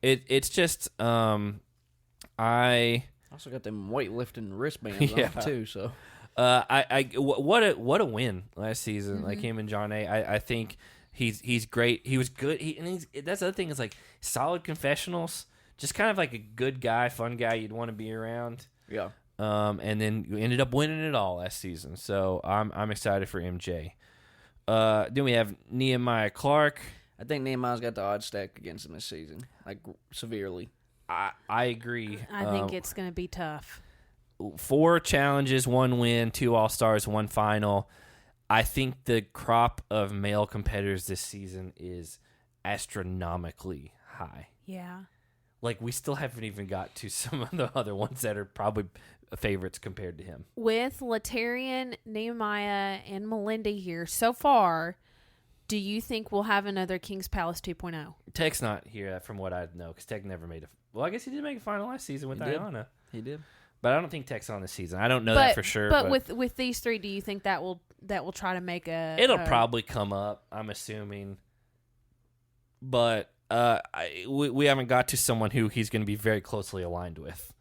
[SPEAKER 1] It's just, I
[SPEAKER 2] also got them weightlifting wristbands on too. So,
[SPEAKER 1] what a win last season.
[SPEAKER 3] Mm-hmm.
[SPEAKER 1] Like him and John A. I think he's great. He was good. That's the other thing is like solid confessionals. Just kind of like a good guy, fun guy you'd want to be around.
[SPEAKER 2] yeah.
[SPEAKER 1] And then you ended up winning it all last season. So I'm excited for MJ. Then we have Nehemiah Clark.
[SPEAKER 2] I think Nehemiah's got the odds stacked against him this season, like severely.
[SPEAKER 1] I agree.
[SPEAKER 3] I think it's going to be tough.
[SPEAKER 1] 4 challenges, 1 win, 2 All-Stars, 1 final. I think the crop of male competitors this season is astronomically high.
[SPEAKER 3] Yeah.
[SPEAKER 1] Like, we still haven't even got to some of the other ones that are probably favorites compared to him.
[SPEAKER 3] With Latarian, Nehemiah, and Melinda here so far, do you think we'll have another King's Palace 2.0?
[SPEAKER 1] Tech's not here from what I know because Tech never made a... Well, I guess he did make a final last season with Diana.
[SPEAKER 2] He did.
[SPEAKER 1] But I don't think Tech's on this season. I don't know that for sure.
[SPEAKER 3] But with these 3, do you think that will try to make a...
[SPEAKER 1] It'll probably come up, I'm assuming. But we haven't got to someone who he's going to be very closely aligned with.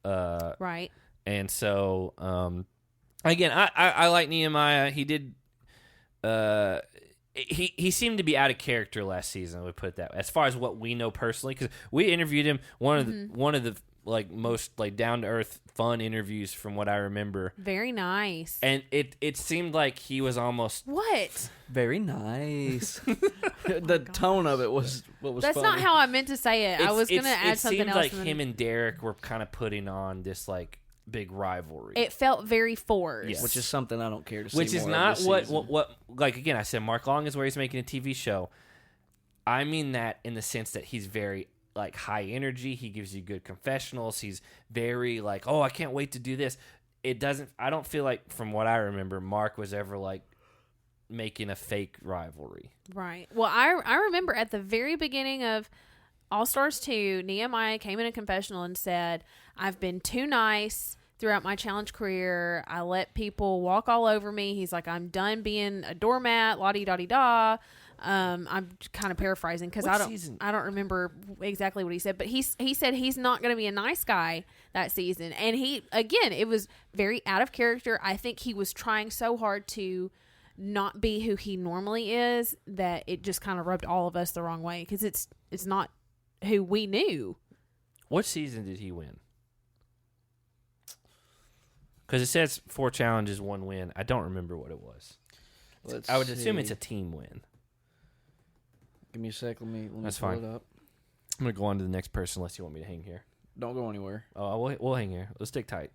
[SPEAKER 3] Right.
[SPEAKER 1] And so, again, I like Nehemiah. He did... He seemed to be out of character last season. We put it that way. As far as what we know personally, because we interviewed him, one of the like most like down to earth fun interviews from what I remember.
[SPEAKER 3] Very nice.
[SPEAKER 1] And it seemed like he was almost
[SPEAKER 3] What?
[SPEAKER 2] Very nice. The tone of it was what was.
[SPEAKER 3] That's
[SPEAKER 2] funny.
[SPEAKER 3] not how I meant to say it. I was going to add something else.
[SPEAKER 1] It seemed like him and Derek were kind of putting on this like big rivalry.
[SPEAKER 3] It felt very forced.
[SPEAKER 1] Yes.
[SPEAKER 2] Which is something I don't care to see.
[SPEAKER 1] Which is
[SPEAKER 2] more
[SPEAKER 1] not
[SPEAKER 2] of this
[SPEAKER 1] what
[SPEAKER 2] season.
[SPEAKER 1] like again I said Mark Long is where he's making a TV show. I mean that in the sense that he's very like high energy. He gives you good confessionals. He's very like, oh, I can't wait to do this. I don't feel like from what I remember Mark was ever like making a fake rivalry.
[SPEAKER 3] Right. Well, I remember at the very beginning of All Stars 2, Nehemiah came in a confessional and said, I've been too nice throughout my challenge career. I let people walk all over me. He's like, I'm done being a doormat, la-di-da-di-da. I'm kind of paraphrasing because I don't remember exactly what he said, but he said he's not going to be a nice guy that season. And it was very out of character. I think he was trying so hard to not be who he normally is that it just kind of rubbed all of us the wrong way because it's not who we knew.
[SPEAKER 1] What season did he win? Because it says 4 challenges, 1 win. I don't remember what it was. I would assume it's a team win.
[SPEAKER 2] Give me a sec. Let me
[SPEAKER 1] That's
[SPEAKER 2] pull
[SPEAKER 1] fine.
[SPEAKER 2] it up.
[SPEAKER 1] I'm going to go on to the next person unless you want me to hang here.
[SPEAKER 2] Don't go anywhere.
[SPEAKER 1] Oh, we'll hang here. Let's stick tight.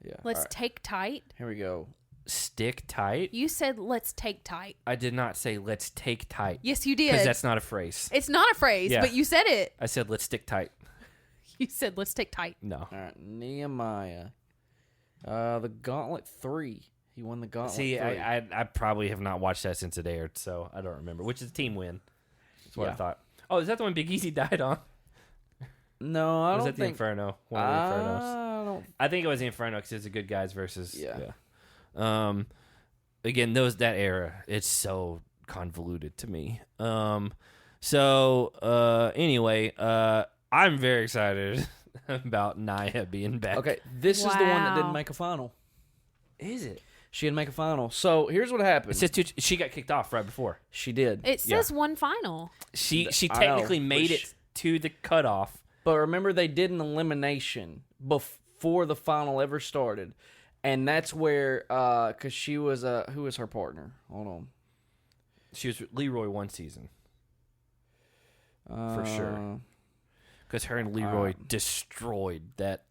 [SPEAKER 2] Yeah.
[SPEAKER 3] Let's
[SPEAKER 2] All right.
[SPEAKER 3] take tight.
[SPEAKER 2] Here we go.
[SPEAKER 1] Stick tight?
[SPEAKER 3] You said let's take tight.
[SPEAKER 1] I did not say let's take tight.
[SPEAKER 3] Yes, you did.
[SPEAKER 1] Because that's not a phrase.
[SPEAKER 3] It's not a phrase,
[SPEAKER 1] Yeah.
[SPEAKER 3] but you said it.
[SPEAKER 1] I said let's stick tight.
[SPEAKER 3] You said let's take tight.
[SPEAKER 1] No.
[SPEAKER 2] All right, Nehemiah. The Gauntlet 3. He won the Gauntlet 3.
[SPEAKER 1] See, I probably have not watched that since it aired, so I don't remember. Which is a team win. That's what I thought. Oh, is that the one Big Easy died on?
[SPEAKER 2] No, I
[SPEAKER 1] Or was
[SPEAKER 2] don't
[SPEAKER 1] that the
[SPEAKER 2] think.
[SPEAKER 1] Inferno? One of the Infernos.
[SPEAKER 2] I don't.
[SPEAKER 1] I think it was the Inferno because it's the good guys versus.
[SPEAKER 2] Yeah.
[SPEAKER 1] Again, that era, it's so convoluted to me. Anyway, I'm very excited about Nia being back.
[SPEAKER 2] Okay, this is the one that
[SPEAKER 3] Wow.
[SPEAKER 2] didn't make a final.
[SPEAKER 1] Is it?
[SPEAKER 2] She didn't make a final. So here's what happened.
[SPEAKER 1] It says she got kicked off right before.
[SPEAKER 2] She did.
[SPEAKER 3] It says one final.
[SPEAKER 1] She
[SPEAKER 2] I know,
[SPEAKER 1] technically made
[SPEAKER 2] which-
[SPEAKER 1] it to the cutoff.
[SPEAKER 2] But remember, they did an elimination before the final ever started. And that's where, because she was, who was her partner? Hold on.
[SPEAKER 1] She was with Leroy one season. For sure. Because her and Leroy destroyed that.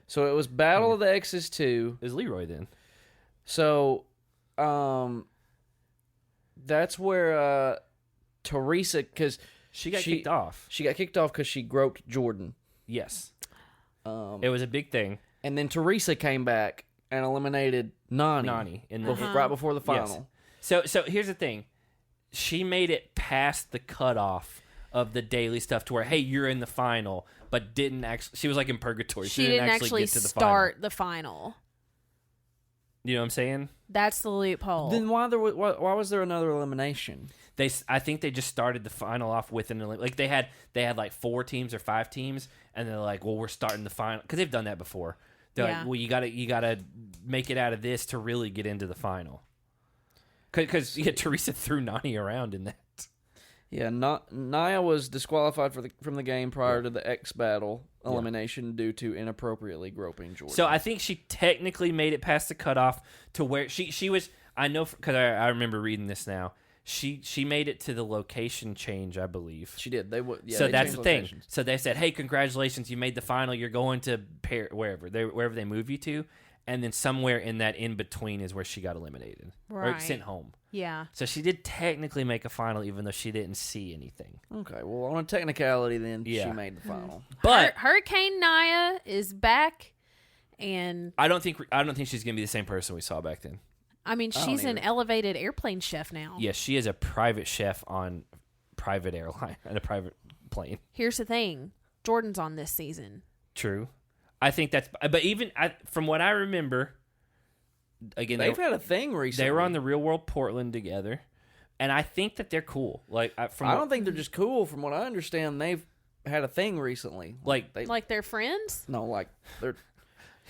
[SPEAKER 2] So it was Battle of the Exes 2.
[SPEAKER 1] It was Leroy then.
[SPEAKER 2] So, that's where, Teresa, because
[SPEAKER 1] She got kicked off.
[SPEAKER 2] She got kicked off because she groped Jordyn.
[SPEAKER 1] Yes. It was a big thing.
[SPEAKER 2] And then Teresa came back and eliminated Nani. Right before the final.
[SPEAKER 1] Yes. So here's the thing. She made it past the cutoff of the daily stuff to where, hey, you're in the final, but didn't actually. She was like in purgatory.
[SPEAKER 3] She didn't actually
[SPEAKER 1] get to the
[SPEAKER 3] start
[SPEAKER 1] final.
[SPEAKER 3] the final.
[SPEAKER 1] You know what I'm saying?
[SPEAKER 3] That's the loophole.
[SPEAKER 2] Then why was there another elimination?
[SPEAKER 1] I think they just started the final off with like they had like 4 teams or 5 teams, and they're like, well, we're starting the final because they've done that before. They're like, well, you gotta make it out of this to really get into the final. Because Teresa threw Nani around in that.
[SPEAKER 2] Yeah, Nia was disqualified from the game prior to the X Battle elimination due to inappropriately groping Jordyn.
[SPEAKER 1] So I think she technically made it past the cutoff to where she was. I know because I remember reading this now. She made it to the location change, I believe.
[SPEAKER 2] She did.
[SPEAKER 1] So that's the thing.
[SPEAKER 2] Locations.
[SPEAKER 1] So they said, "Hey, congratulations! You made the final. You're going to wherever they move you to." And then somewhere in that in between is where she got eliminated or
[SPEAKER 3] Right.
[SPEAKER 1] sent home.
[SPEAKER 3] Yeah.
[SPEAKER 1] So she did technically make a final, even though she didn't see anything.
[SPEAKER 2] Okay, well, on a technicality, then
[SPEAKER 1] Yeah.
[SPEAKER 2] she made the final.
[SPEAKER 1] But
[SPEAKER 3] Hurricane Nia is back, and
[SPEAKER 1] I don't think she's gonna be the same person we saw back then.
[SPEAKER 3] I mean,
[SPEAKER 2] I don't
[SPEAKER 3] she's an
[SPEAKER 2] either.
[SPEAKER 3] elevated airplane chef now.
[SPEAKER 1] Yes, she is a private chef on private airline and a private plane.
[SPEAKER 3] Here's the thing: Jordyn's on this season.
[SPEAKER 1] True. I think that's. But even from what I remember, again,
[SPEAKER 2] They've had a thing recently.
[SPEAKER 1] they were on the Real World Portland together, and I think that they're cool. Like
[SPEAKER 2] I don't think they're just cool. From what I understand, they've had a thing recently.
[SPEAKER 1] like
[SPEAKER 3] Like they're friends.
[SPEAKER 2] No, like they're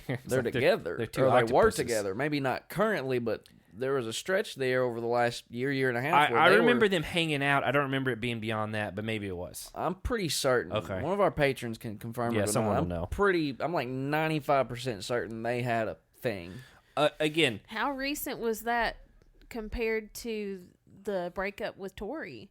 [SPEAKER 1] it's
[SPEAKER 2] they're
[SPEAKER 1] like
[SPEAKER 2] together.
[SPEAKER 1] They're two
[SPEAKER 2] or they were
[SPEAKER 1] octopuses.
[SPEAKER 2] together. Maybe not currently, but there was a stretch there over the last year and a half. where
[SPEAKER 1] I
[SPEAKER 2] they
[SPEAKER 1] remember
[SPEAKER 2] were-
[SPEAKER 1] them hanging out. I don't remember it being beyond that, but maybe it was.
[SPEAKER 2] I'm pretty certain.
[SPEAKER 1] Okay.
[SPEAKER 2] One of our patrons can confirm
[SPEAKER 1] Yeah,
[SPEAKER 2] it. Or
[SPEAKER 1] someone
[SPEAKER 2] not.
[SPEAKER 1] will know.
[SPEAKER 2] I'm like 95% certain they had a thing.
[SPEAKER 1] Again,
[SPEAKER 3] How recent was that compared to the breakup with Tori?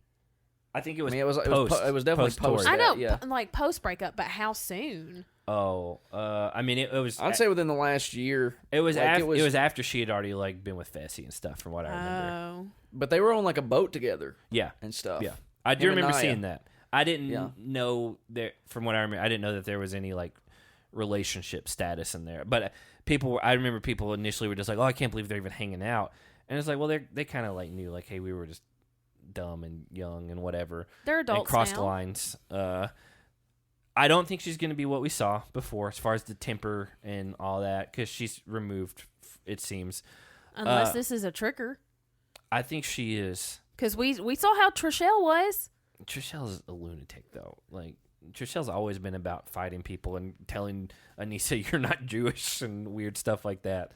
[SPEAKER 1] I think it was.
[SPEAKER 2] I mean, it was
[SPEAKER 1] post.
[SPEAKER 2] it was definitely
[SPEAKER 1] post-Tory.
[SPEAKER 2] post.
[SPEAKER 3] I know,
[SPEAKER 2] Yeah.
[SPEAKER 3] like post breakup, but how soon?
[SPEAKER 1] Oh, I mean, it was.
[SPEAKER 2] I'd say within the last year.
[SPEAKER 1] it was,
[SPEAKER 2] like,
[SPEAKER 1] after,
[SPEAKER 2] it was-
[SPEAKER 1] it was after she had already like been with Fessy and stuff, from what I remember.
[SPEAKER 3] Oh,
[SPEAKER 2] But they were on like a boat together
[SPEAKER 1] Yeah,
[SPEAKER 2] and stuff.
[SPEAKER 1] yeah. I do
[SPEAKER 2] Him and
[SPEAKER 1] remember
[SPEAKER 2] Nia.
[SPEAKER 1] seeing that. I didn't
[SPEAKER 2] Yeah.
[SPEAKER 1] know there. From what I remember, I didn't know that there was any like relationship status in there. But I remember people initially were just like, "Oh, I can't believe they're even hanging out," and it's like, well, they kind of like knew, like, hey, we were just dumb and young and whatever.
[SPEAKER 3] they're
[SPEAKER 1] And
[SPEAKER 3] adults
[SPEAKER 1] crossed
[SPEAKER 3] now.
[SPEAKER 1] lines. I don't think she's going to be what we saw before as far as the temper and all that, because she's removed, it seems.
[SPEAKER 3] Unless this is a trigger,
[SPEAKER 1] I think she is.
[SPEAKER 3] because we saw how Trishelle was.
[SPEAKER 1] Trishelle's a lunatic, though. Like, Trishelle's always been about fighting people and telling Anissa you're not Jewish and weird stuff like that.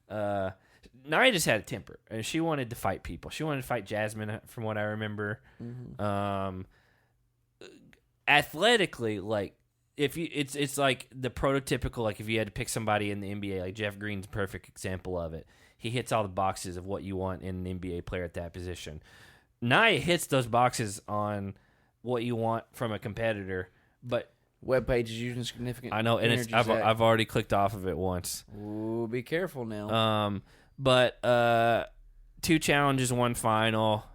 [SPEAKER 1] Nia just had a temper, and she wanted to fight people. She wanted to fight Jasmine, from what I remember.
[SPEAKER 2] Mm-hmm.
[SPEAKER 1] Athletically, like, it's like the prototypical, like if you had to pick somebody in the NBA, like Jeff Green's a perfect example of it. He hits all the boxes of what you want in an NBA player at that position. Nia hits those boxes on what you want from a competitor, but
[SPEAKER 2] web page is using significant.
[SPEAKER 1] I know, and it's I've already clicked off of it once.
[SPEAKER 2] Ooh, be careful now.
[SPEAKER 1] But 2 challenges, 1 final.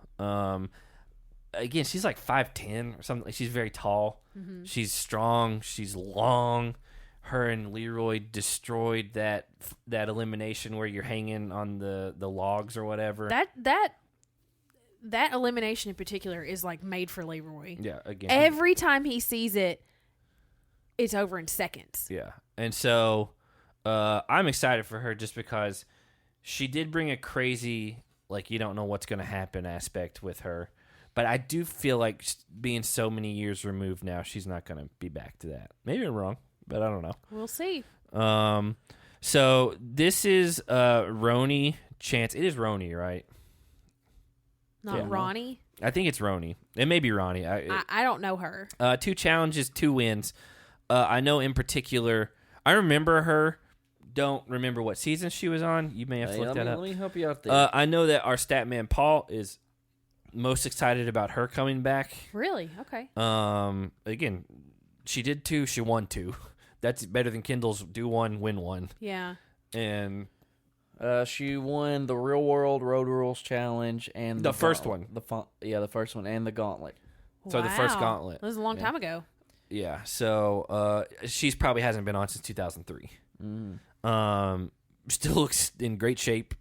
[SPEAKER 1] Again, she's like 5'10" or something. Like, she's very tall. Mm-hmm. She's strong. She's long. Her and Leroy destroyed that elimination where you're hanging on the logs or whatever.
[SPEAKER 3] That elimination in particular is like made for Leroy.
[SPEAKER 1] Yeah, again.
[SPEAKER 3] Every time he sees it, it's over in seconds.
[SPEAKER 1] Yeah. And so I'm excited for her just because she did bring a crazy, like, you don't know what's going to happen aspect with her. But I do feel like being so many years removed now, she's not going to be back to that. Maybe I'm wrong, but I don't know.
[SPEAKER 3] We'll see.
[SPEAKER 1] So this is Roni Chance. It is Roni, right?
[SPEAKER 3] Not Ronnie?
[SPEAKER 1] I think it's Roni. It may be Ronnie.
[SPEAKER 3] I don't know her.
[SPEAKER 1] 2 challenges, 2 wins. I know in particular, I remember her. Don't remember what season she was on. You may have to look that up.
[SPEAKER 2] Let me help you out there.
[SPEAKER 1] I know that our stat man Paul is most excited about her coming back.
[SPEAKER 3] Really? Okay.
[SPEAKER 1] Again, she did 2. She won 2. That's better than Kendall's do 1, win 1.
[SPEAKER 3] Yeah.
[SPEAKER 1] And
[SPEAKER 2] she won the Real World Road Rules Challenge and
[SPEAKER 1] the first one.
[SPEAKER 2] The first one and the Gauntlet.
[SPEAKER 1] So the first Gauntlet.
[SPEAKER 3] That was a long time ago.
[SPEAKER 1] Yeah. So she's probably hasn't been on since 2003. Still looks in great shape.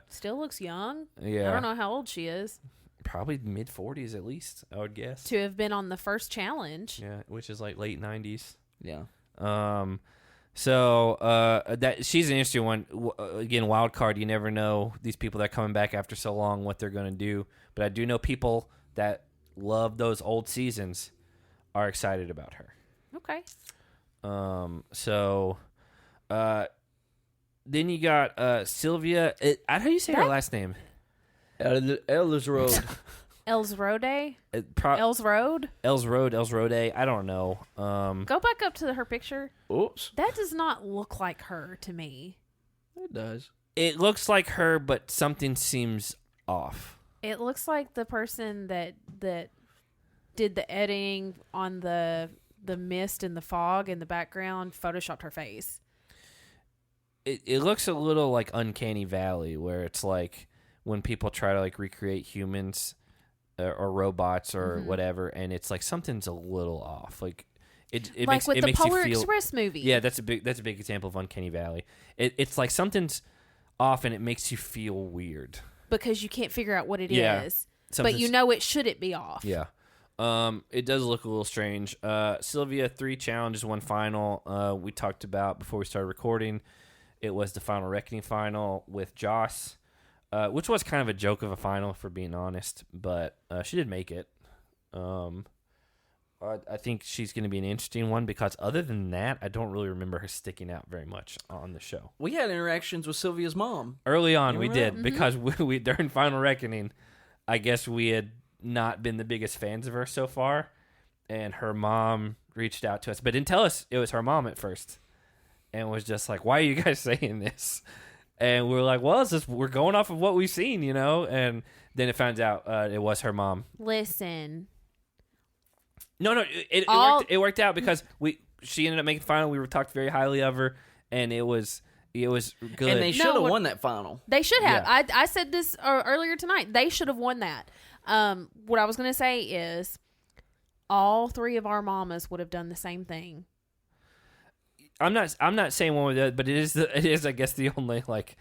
[SPEAKER 3] Still looks young.
[SPEAKER 1] Yeah.
[SPEAKER 3] I don't know how old she is.
[SPEAKER 1] Probably mid-40s at least, I would guess.
[SPEAKER 3] To have been on the first challenge.
[SPEAKER 1] Yeah, which is like late 90s.
[SPEAKER 2] Yeah.
[SPEAKER 1] So that she's an interesting one. Again, wild card. You never know these people that are coming back after so long what they're going to do. But I do know people that love those old seasons are excited about her.
[SPEAKER 3] Okay.
[SPEAKER 1] Then you got Sylvia. How do you say her last name?
[SPEAKER 2] Elda's Road.
[SPEAKER 3] Els Road?
[SPEAKER 1] Els Road. I don't know.
[SPEAKER 3] Go back up to her picture.
[SPEAKER 2] Oops.
[SPEAKER 3] That does not look like her to me.
[SPEAKER 2] It does.
[SPEAKER 1] It looks like her, but something seems off.
[SPEAKER 3] It looks like the person that did the editing on the mist and the fog in the background photoshopped her face.
[SPEAKER 1] It looks a little like Uncanny Valley, where it's like when people try to like recreate humans or robots or whatever, and it's like something's a little off. Like it
[SPEAKER 3] like
[SPEAKER 1] makes
[SPEAKER 3] with
[SPEAKER 1] it
[SPEAKER 3] the
[SPEAKER 1] makes
[SPEAKER 3] Polar
[SPEAKER 1] you feel,
[SPEAKER 3] Express movie.
[SPEAKER 1] Yeah, that's a big example of Uncanny Valley. It's like something's off, and it makes you feel weird
[SPEAKER 3] because you can't figure out what it is, but you know it shouldn't be off.
[SPEAKER 1] Yeah. It does look a little strange. Sylvia, 3 challenges, 1 final. We talked about before we started recording. It was the Final Reckoning final with Joss, which was kind of a joke of a final, for being honest. But she did make it. I think she's going to be an interesting one because other than that, I don't really remember her sticking out very much on the show.
[SPEAKER 2] We had interactions with Sylvia's mom.
[SPEAKER 1] Early on, we did because we during Final Reckoning, I guess we had not been the biggest fans of her so far, and her mom reached out to us, but didn't tell us it was her mom at first, and was just like, "Why are you guys saying this?" And we're like, "Well, it's just we're going off of what we've seen, you know." And then it finds out it was her mom.
[SPEAKER 3] Listen.
[SPEAKER 1] No, it worked out because she ended up making the final. We were talked very highly of her, and it was good.
[SPEAKER 2] And they should have won that final.
[SPEAKER 3] They should have.
[SPEAKER 1] Yeah.
[SPEAKER 3] I said this earlier tonight. They should have won that. What I was going to say is all 3 of our mamas would have done the same thing.
[SPEAKER 1] I'm not saying one with the other, but it is I guess the only like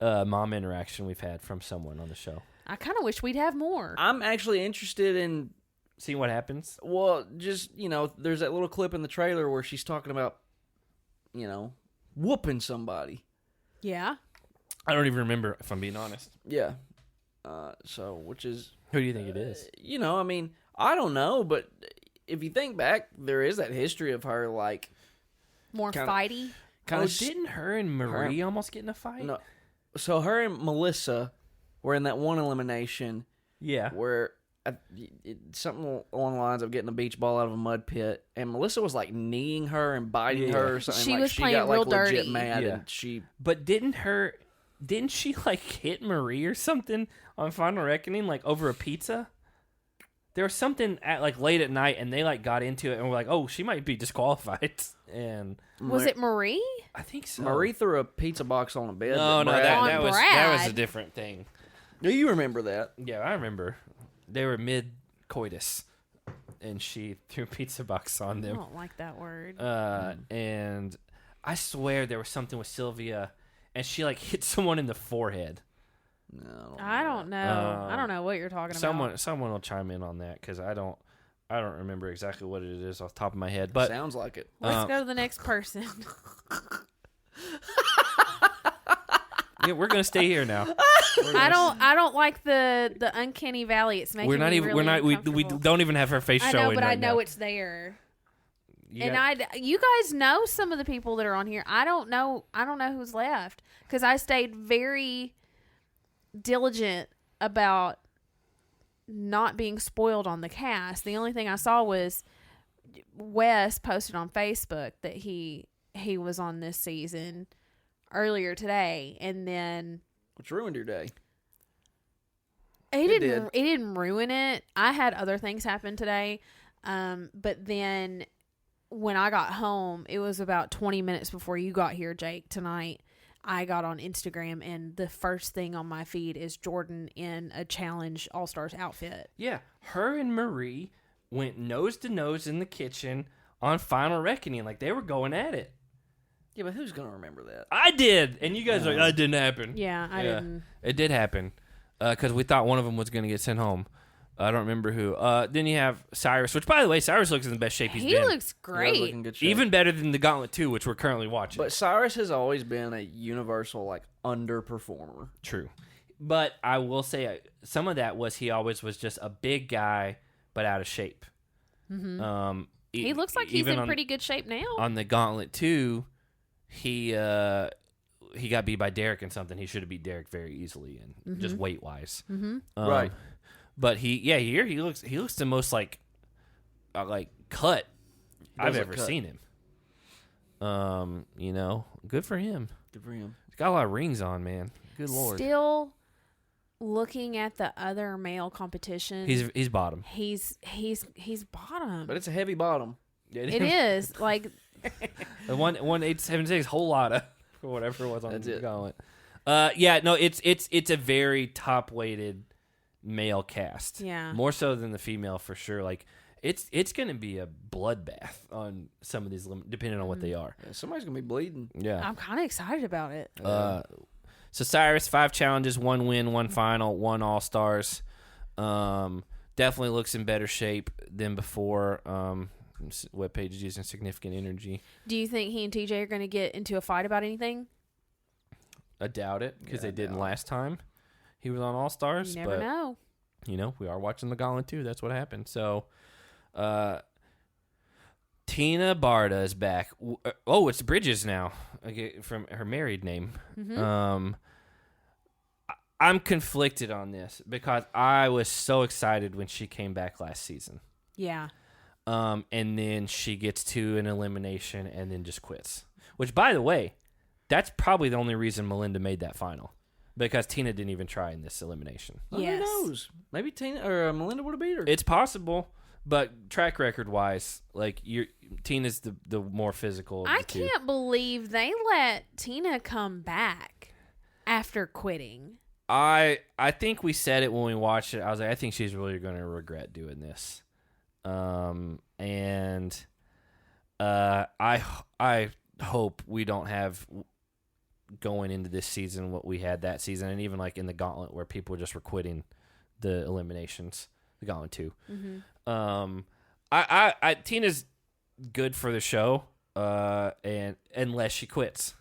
[SPEAKER 1] mom interaction we've had from someone on the show.
[SPEAKER 3] I kind of wish we'd have more.
[SPEAKER 2] I'm actually interested in
[SPEAKER 1] seeing what happens.
[SPEAKER 2] Well, just, there's that little clip in the trailer where she's talking about, whooping somebody.
[SPEAKER 3] Yeah.
[SPEAKER 1] I don't even remember, if I'm being honest.
[SPEAKER 2] Yeah. Which is...
[SPEAKER 1] Who do you think it is?
[SPEAKER 2] I don't know, but if you think back, there is that history of her, like...
[SPEAKER 3] More fighty?
[SPEAKER 1] Didn't her and Marie almost get in a fight?
[SPEAKER 2] No. So her and Melissa were in that one elimination.
[SPEAKER 1] Yeah.
[SPEAKER 2] Where something along the lines of getting a beach ball out of a mud pit, and Melissa was like kneeing her and biting her or something.
[SPEAKER 3] She
[SPEAKER 2] like,
[SPEAKER 3] was
[SPEAKER 2] she
[SPEAKER 3] playing
[SPEAKER 2] got like
[SPEAKER 3] real
[SPEAKER 2] legit
[SPEAKER 3] dirty.
[SPEAKER 2] mad,
[SPEAKER 1] Yeah.
[SPEAKER 2] and she.
[SPEAKER 1] But didn't she like hit Marie or something on Final Reckoning, like over a pizza? There was something at like late at night, and they like got into it, and were like, "Oh, she might be disqualified." And
[SPEAKER 3] Was it Marie?
[SPEAKER 1] I think so.
[SPEAKER 2] Marie threw a pizza box on a bed.
[SPEAKER 1] No,
[SPEAKER 2] Brad-
[SPEAKER 1] that was a
[SPEAKER 3] Brad.
[SPEAKER 1] different thing.
[SPEAKER 2] Do you remember that?
[SPEAKER 1] Yeah, I remember. They were mid coitus, and she threw a pizza box on
[SPEAKER 3] I
[SPEAKER 1] them.
[SPEAKER 3] don't like that word.
[SPEAKER 1] And I swear there was something with Sylvia, and she like hit someone in the forehead.
[SPEAKER 2] No,
[SPEAKER 3] I don't know. I don't know what you're talking about.
[SPEAKER 1] Someone will chime in on that because I don't remember exactly what it is off the top of my head. But
[SPEAKER 2] sounds like it.
[SPEAKER 3] Let's go to the next person.
[SPEAKER 1] yeah, we're gonna stay here now.
[SPEAKER 3] I don't like the uncanny valley. It's making
[SPEAKER 1] We're not
[SPEAKER 3] me
[SPEAKER 1] even.
[SPEAKER 3] really
[SPEAKER 1] we
[SPEAKER 3] uncomfortable.
[SPEAKER 1] don't even have her face
[SPEAKER 3] I
[SPEAKER 1] showing.
[SPEAKER 3] know, but
[SPEAKER 1] right
[SPEAKER 3] I know
[SPEAKER 1] now.
[SPEAKER 3] it's there.
[SPEAKER 1] You
[SPEAKER 3] And
[SPEAKER 1] got-
[SPEAKER 3] you guys know some of the people that are on here. I don't know who's left because I stayed very diligent about not being spoiled on the cast. The only thing I saw was Wes posted on Facebook that he was on this season earlier today, and then
[SPEAKER 2] Which ruined your day.
[SPEAKER 3] it
[SPEAKER 2] did.
[SPEAKER 3] didn't ruin it. I had other things happen today, but then when I got home, it was about 20 minutes before you got here, Jake, tonight. I got on Instagram, and the first thing on my feed is Jordyn in a Challenge All-Stars outfit.
[SPEAKER 1] Yeah, her and Marie went nose to nose in the kitchen on Final Reckoning, like they were going at it.
[SPEAKER 2] Yeah, but who's gonna remember that?
[SPEAKER 1] I did, and you guys are like, that didn't happen.
[SPEAKER 3] Yeah, I didn't.
[SPEAKER 1] It did happen, because we thought one of them was going to get sent home. I don't remember who. Then you have Cyrus, which, by the way, Cyrus looks in the best shape he's
[SPEAKER 3] He
[SPEAKER 1] been.
[SPEAKER 3] looks
[SPEAKER 2] He does
[SPEAKER 3] great.
[SPEAKER 2] look in good shape.
[SPEAKER 1] Even better than the Gauntlet 2, which we're currently watching.
[SPEAKER 2] But Cyrus has always been a universal like underperformer.
[SPEAKER 1] True. But I will say some of that was he always was just a big guy, but out of shape. Mm-hmm.
[SPEAKER 3] He looks like he's in pretty good shape now.
[SPEAKER 1] On the Gauntlet 2, he got beat by Derek in something. He should have beat Derek very easily, and just weight wise. Mm-hmm.
[SPEAKER 2] Right.
[SPEAKER 1] But here he looks the most like cut I've
[SPEAKER 2] look
[SPEAKER 1] ever
[SPEAKER 2] cut.
[SPEAKER 1] seen him. Good for him.
[SPEAKER 2] Good for him.
[SPEAKER 1] He's got a lot of rings on, man. Good lord.
[SPEAKER 3] Still looking at the other male competition.
[SPEAKER 1] He's bottom.
[SPEAKER 3] He's bottom.
[SPEAKER 2] But it's a heavy bottom.
[SPEAKER 3] It is like
[SPEAKER 1] The 1-876 whole lot of or whatever it was on
[SPEAKER 2] That's
[SPEAKER 1] the
[SPEAKER 2] it.
[SPEAKER 1] Gauntlet. It's a very top weighted male cast.
[SPEAKER 3] Yeah.
[SPEAKER 1] More so than the female for sure. Like it's gonna be a bloodbath on some of these depending on what they are.
[SPEAKER 2] Yeah, somebody's gonna be bleeding.
[SPEAKER 1] Yeah.
[SPEAKER 3] I'm kind of excited about it.
[SPEAKER 1] So Cyrus, 5 challenges, 1 win, 1 final, 1 All-Stars. Definitely looks in better shape than before. Webpage is using significant energy.
[SPEAKER 3] Do you think he and TJ are going to get into a fight about anything?
[SPEAKER 1] I doubt it because
[SPEAKER 2] Yeah,
[SPEAKER 1] they didn't
[SPEAKER 2] no.
[SPEAKER 1] last time he was on All-Stars.
[SPEAKER 3] You never
[SPEAKER 1] but,
[SPEAKER 3] know.
[SPEAKER 1] We are watching the Gauntlet too. That's what happened. So, Tina Barta is back. It's Bridges now, from her married name.
[SPEAKER 3] Mm-hmm.
[SPEAKER 1] I'm conflicted on this because I was so excited when she came back last season.
[SPEAKER 3] Yeah.
[SPEAKER 1] And then she gets to an elimination and then just quits. Which, by the way, that's probably the only reason Melinda made that final. Because Tina didn't even try in this elimination.
[SPEAKER 2] Well,
[SPEAKER 3] Yes.
[SPEAKER 2] Who knows? Maybe Tina or Melinda would have beat her.
[SPEAKER 1] It's possible, but track record wise, like Tina's the more physical of
[SPEAKER 3] I
[SPEAKER 1] the two.
[SPEAKER 3] can't believe they let Tina come back after quitting.
[SPEAKER 1] I think we said it when we watched it. I was like, I think she's really going to regret doing this. I hope we don't have going into this season what we had that season, and even like in the Gauntlet where people just were quitting the eliminations, the Gauntlet 2. Mm-hmm. Tina's good for the show, and unless she quits.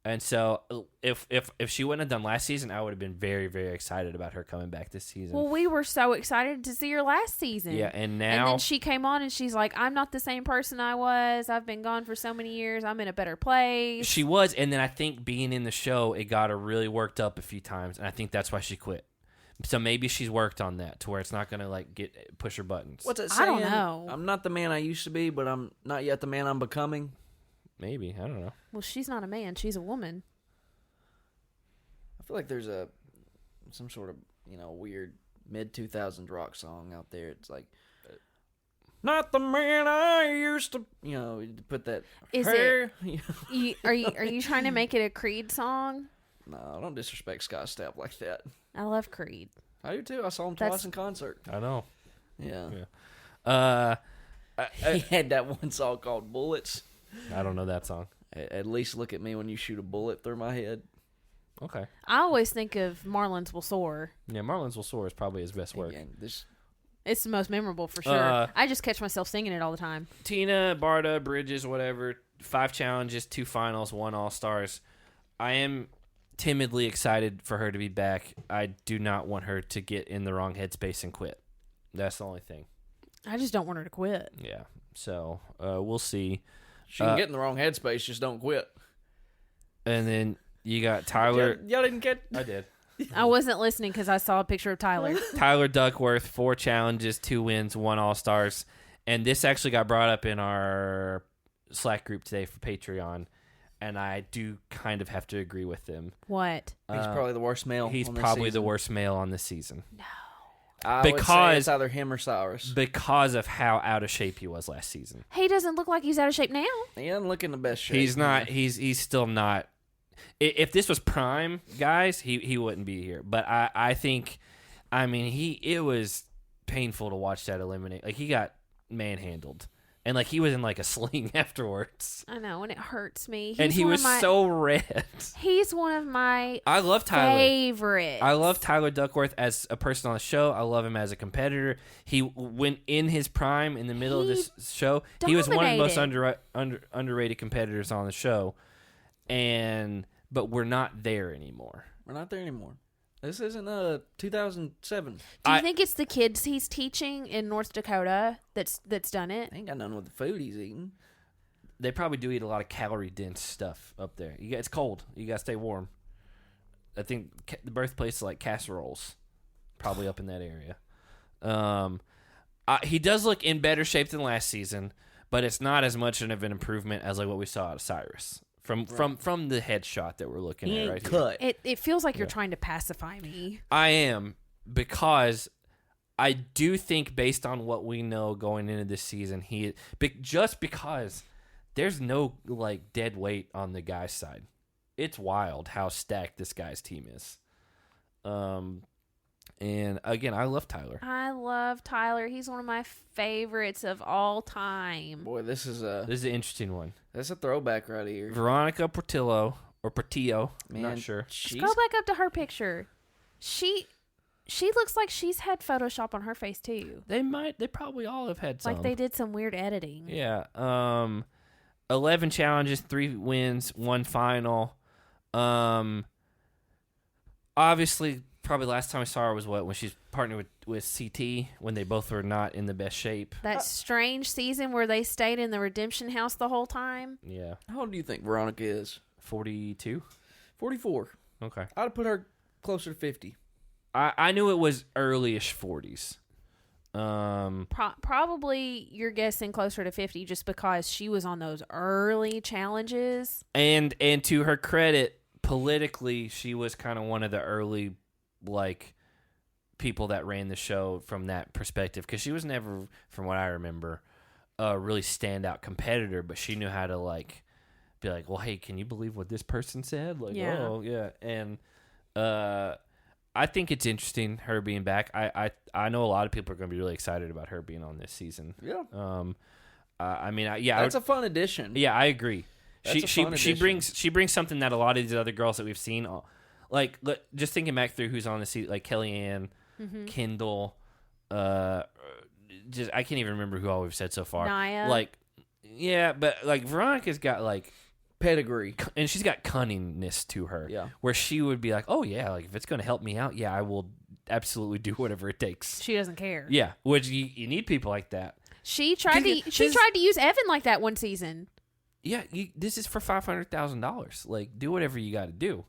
[SPEAKER 1] And so if she wouldn't have done last season, I would have been very, very excited about her coming back this season.
[SPEAKER 3] Well, we were so excited to see her last season.
[SPEAKER 1] Yeah, and now...
[SPEAKER 3] And then she came on and she's like, I'm not the same person I was. I've been gone for so many years. I'm in a better place.
[SPEAKER 1] She was, and then I think being in the show, it got her really worked up a few times, and I think that's why she quit. So maybe she's worked on that to where it's not gonna like push her buttons.
[SPEAKER 2] What's it
[SPEAKER 3] I
[SPEAKER 2] saying?
[SPEAKER 3] don't know.
[SPEAKER 2] I'm not the man I used to be, but I'm not yet the man I'm becoming.
[SPEAKER 1] Maybe, I don't know.
[SPEAKER 3] Well, she's not a man. She's a woman.
[SPEAKER 2] I feel like there's some sort of weird mid-2000s rock song out there. It's like, not the man I used to. Put that.
[SPEAKER 3] Is
[SPEAKER 2] it?
[SPEAKER 3] Are you trying to make it a Creed song?
[SPEAKER 2] No, don't disrespect Scott Stapp like that.
[SPEAKER 3] I love Creed.
[SPEAKER 2] I do too. I saw him twice in concert.
[SPEAKER 1] I know.
[SPEAKER 2] Yeah. He had that one song called Bullets.
[SPEAKER 1] I don't know that song.
[SPEAKER 2] At least look at me when you shoot a bullet through my head.
[SPEAKER 1] Okay.
[SPEAKER 3] I always think of Marlins Will Soar.
[SPEAKER 1] Yeah, Marlins Will Soar is probably his best work.
[SPEAKER 2] Again,
[SPEAKER 3] It's the most memorable for sure. I just catch myself singing it all the time.
[SPEAKER 1] Tina, Barta, Bridges, whatever. 5 challenges, 2 finals, 1 All-Stars. I am timidly excited for her to be back. I do not want her to get in the wrong headspace and quit. That's the only thing.
[SPEAKER 3] I just don't want her to quit.
[SPEAKER 1] Yeah. So we'll see.
[SPEAKER 2] she can get in the wrong headspace, just don't quit.
[SPEAKER 1] And then you got Tyler.
[SPEAKER 2] Y'all didn't get.
[SPEAKER 1] I did.
[SPEAKER 3] I wasn't listening because I saw a picture of Tyler.
[SPEAKER 1] Tyler Duckworth, 4 challenges, 2 wins, 1 All-Stars. And this actually got brought up in our Slack group today for Patreon. And I do kind of have to agree with them.
[SPEAKER 3] What?
[SPEAKER 2] He's probably the worst male.
[SPEAKER 1] He's
[SPEAKER 2] on this
[SPEAKER 1] probably
[SPEAKER 2] season.
[SPEAKER 1] the worst male on this season.
[SPEAKER 3] No.
[SPEAKER 2] I would say
[SPEAKER 1] Because-
[SPEAKER 2] it's either him or Cyrus.
[SPEAKER 1] Because of how out of shape he was last season.
[SPEAKER 3] He doesn't look like he's out of shape now.
[SPEAKER 2] He doesn't look in the best shape.
[SPEAKER 1] He's not. He's still not. If this was prime, guys, he wouldn't be here. But I think, I mean, it was painful to watch that eliminate. Like, he got manhandled. And, like, he was in, like, a sling afterwards.
[SPEAKER 3] I know, and it hurts me.
[SPEAKER 1] And he was so red.
[SPEAKER 3] He's one of my
[SPEAKER 1] I love Tyler.
[SPEAKER 3] favorites.
[SPEAKER 1] I love Tyler Duckworth as a person on the show. I love him as a competitor. He went in his prime in the middle of this show. He was one of the most underrated competitors on the show. But we're not there anymore.
[SPEAKER 2] We're not there anymore. This isn't 2007.
[SPEAKER 3] Do you think it's the kids he's teaching in North Dakota that's done it?
[SPEAKER 2] Ain't got nothing with the food he's eating.
[SPEAKER 1] They probably do eat a lot of calorie-dense stuff up there. It's cold. You got to stay warm. I think the birthplace is like casseroles, probably up in that area. He does look in better shape than last season, but it's not as much of an improvement as like what we saw out of Cyrus from the headshot that we're looking
[SPEAKER 2] He
[SPEAKER 1] at
[SPEAKER 2] ain't
[SPEAKER 1] right
[SPEAKER 2] cut.
[SPEAKER 1] here.
[SPEAKER 3] It feels like you're trying to pacify me.
[SPEAKER 1] I am, because I do think based on what we know going into this season, just because there's no like dead weight on the guy's side. It's wild how stacked this guy's team is. And again, I love Tyler.
[SPEAKER 3] I love Tyler. He's one of my favorites of all time.
[SPEAKER 2] Boy, this is
[SPEAKER 1] This is an interesting one.
[SPEAKER 2] that's a throwback right here.
[SPEAKER 1] Veronica Portillo or Portillo, I'm
[SPEAKER 2] Man,
[SPEAKER 1] not sure.
[SPEAKER 3] Scroll back up to her picture. She looks like she's had Photoshop on her face too.
[SPEAKER 1] They probably all have had some.
[SPEAKER 3] Like they did some weird editing.
[SPEAKER 1] Yeah. 11 challenges, 3 wins, 1 final. Obviously, probably last time I saw her was when she's partnered with CT, when they both were not in the best shape.
[SPEAKER 3] That strange season where they stayed in the Redemption House the whole time.
[SPEAKER 1] Yeah.
[SPEAKER 2] How old do you think Veronica is?
[SPEAKER 1] 42?
[SPEAKER 2] 44.
[SPEAKER 1] Okay.
[SPEAKER 2] I'd have put her closer to 50.
[SPEAKER 1] I knew it was early-ish 40s.
[SPEAKER 3] Probably you're guessing closer to 50 just because she was on those early challenges.
[SPEAKER 1] And to her credit, politically, she was kind of one of the early, like, people that ran the show from that perspective, because she was never, from what I remember, a really standout competitor, but she knew how to, like, be like, well, hey, can you believe what this person said? Like,
[SPEAKER 3] Yeah.
[SPEAKER 1] oh, yeah. And I think it's interesting, her being back. I know a lot of people are going to be really excited about her being on this season.
[SPEAKER 2] Yeah.
[SPEAKER 1] I mean,
[SPEAKER 2] That's a fun addition.
[SPEAKER 1] yeah, I agree.
[SPEAKER 2] That's a fun
[SPEAKER 1] She
[SPEAKER 2] addition.
[SPEAKER 1] brings something that a lot of these other girls that we've seen, like just thinking back through who's on the seat, like Kellyanne, Kendall, just I can't even remember who all we've said so far.
[SPEAKER 3] Naya.
[SPEAKER 1] Like, yeah, but like Veronica's got like,
[SPEAKER 2] Pedigree.
[SPEAKER 1] and she's got cunningness to her.
[SPEAKER 2] Yeah.
[SPEAKER 1] Where she would be like, oh yeah, like if it's going to help me out, yeah, I will absolutely do whatever it takes.
[SPEAKER 3] She doesn't care.
[SPEAKER 1] Yeah, which you need people like that.
[SPEAKER 3] She tried to
[SPEAKER 1] This-
[SPEAKER 3] tried to use Evan like that one season.
[SPEAKER 1] Yeah, this is for $500,000. Like, do whatever you got to do.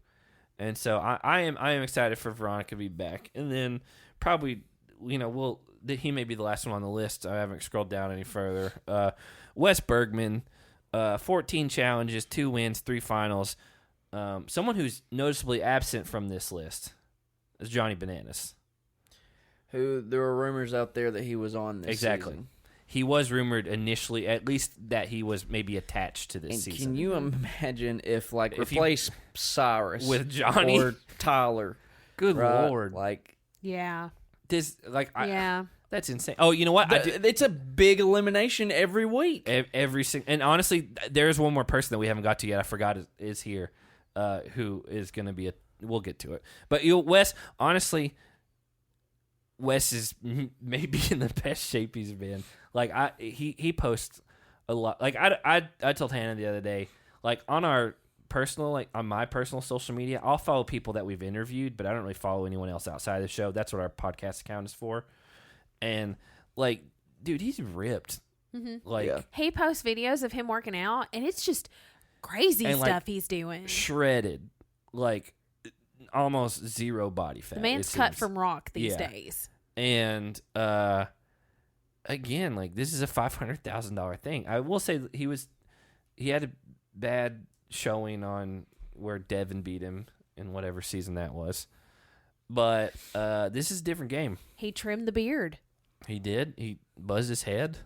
[SPEAKER 1] And so I am excited for Veronica to be back. And then probably, he may be the last one on the list. I haven't scrolled down any further. Wes Bergman, 14 challenges, 2 wins, 3 finals. Someone who's noticeably absent from this list is Johnny Bananas.
[SPEAKER 2] Who there were rumors out there that he was on this season.
[SPEAKER 1] He was rumored initially, at least that he was maybe attached to this season.
[SPEAKER 2] Can you imagine if replace Cyrus
[SPEAKER 1] with Johnny
[SPEAKER 2] or Tyler?
[SPEAKER 1] Good
[SPEAKER 2] right?
[SPEAKER 1] Lord!
[SPEAKER 3] Yeah.
[SPEAKER 1] That's insane. Oh, you know what?
[SPEAKER 2] It's a big elimination every week.
[SPEAKER 1] And honestly, there's one more person that we haven't got to yet. I forgot is here, who is going to be we'll get to it. But Wes, honestly, Wes is maybe in the best shape he's been. He posts a lot. I told Hannah the other day, on our personal, on my personal social media, I'll follow people that we've interviewed, but I don't really follow anyone else outside of the show. That's what our podcast account is for. And dude, he's ripped.
[SPEAKER 3] Mm-hmm. He posts videos of him working out, and it's just crazy stuff he's doing.
[SPEAKER 1] Shredded, almost zero body fat.
[SPEAKER 3] The man's cut from rock these days.
[SPEAKER 1] And again, this is a $500,000 thing. I will say he had a bad showing on where Devin beat him in whatever season that was. But this is a different game.
[SPEAKER 3] He trimmed the beard.
[SPEAKER 1] He did. He buzzed his head.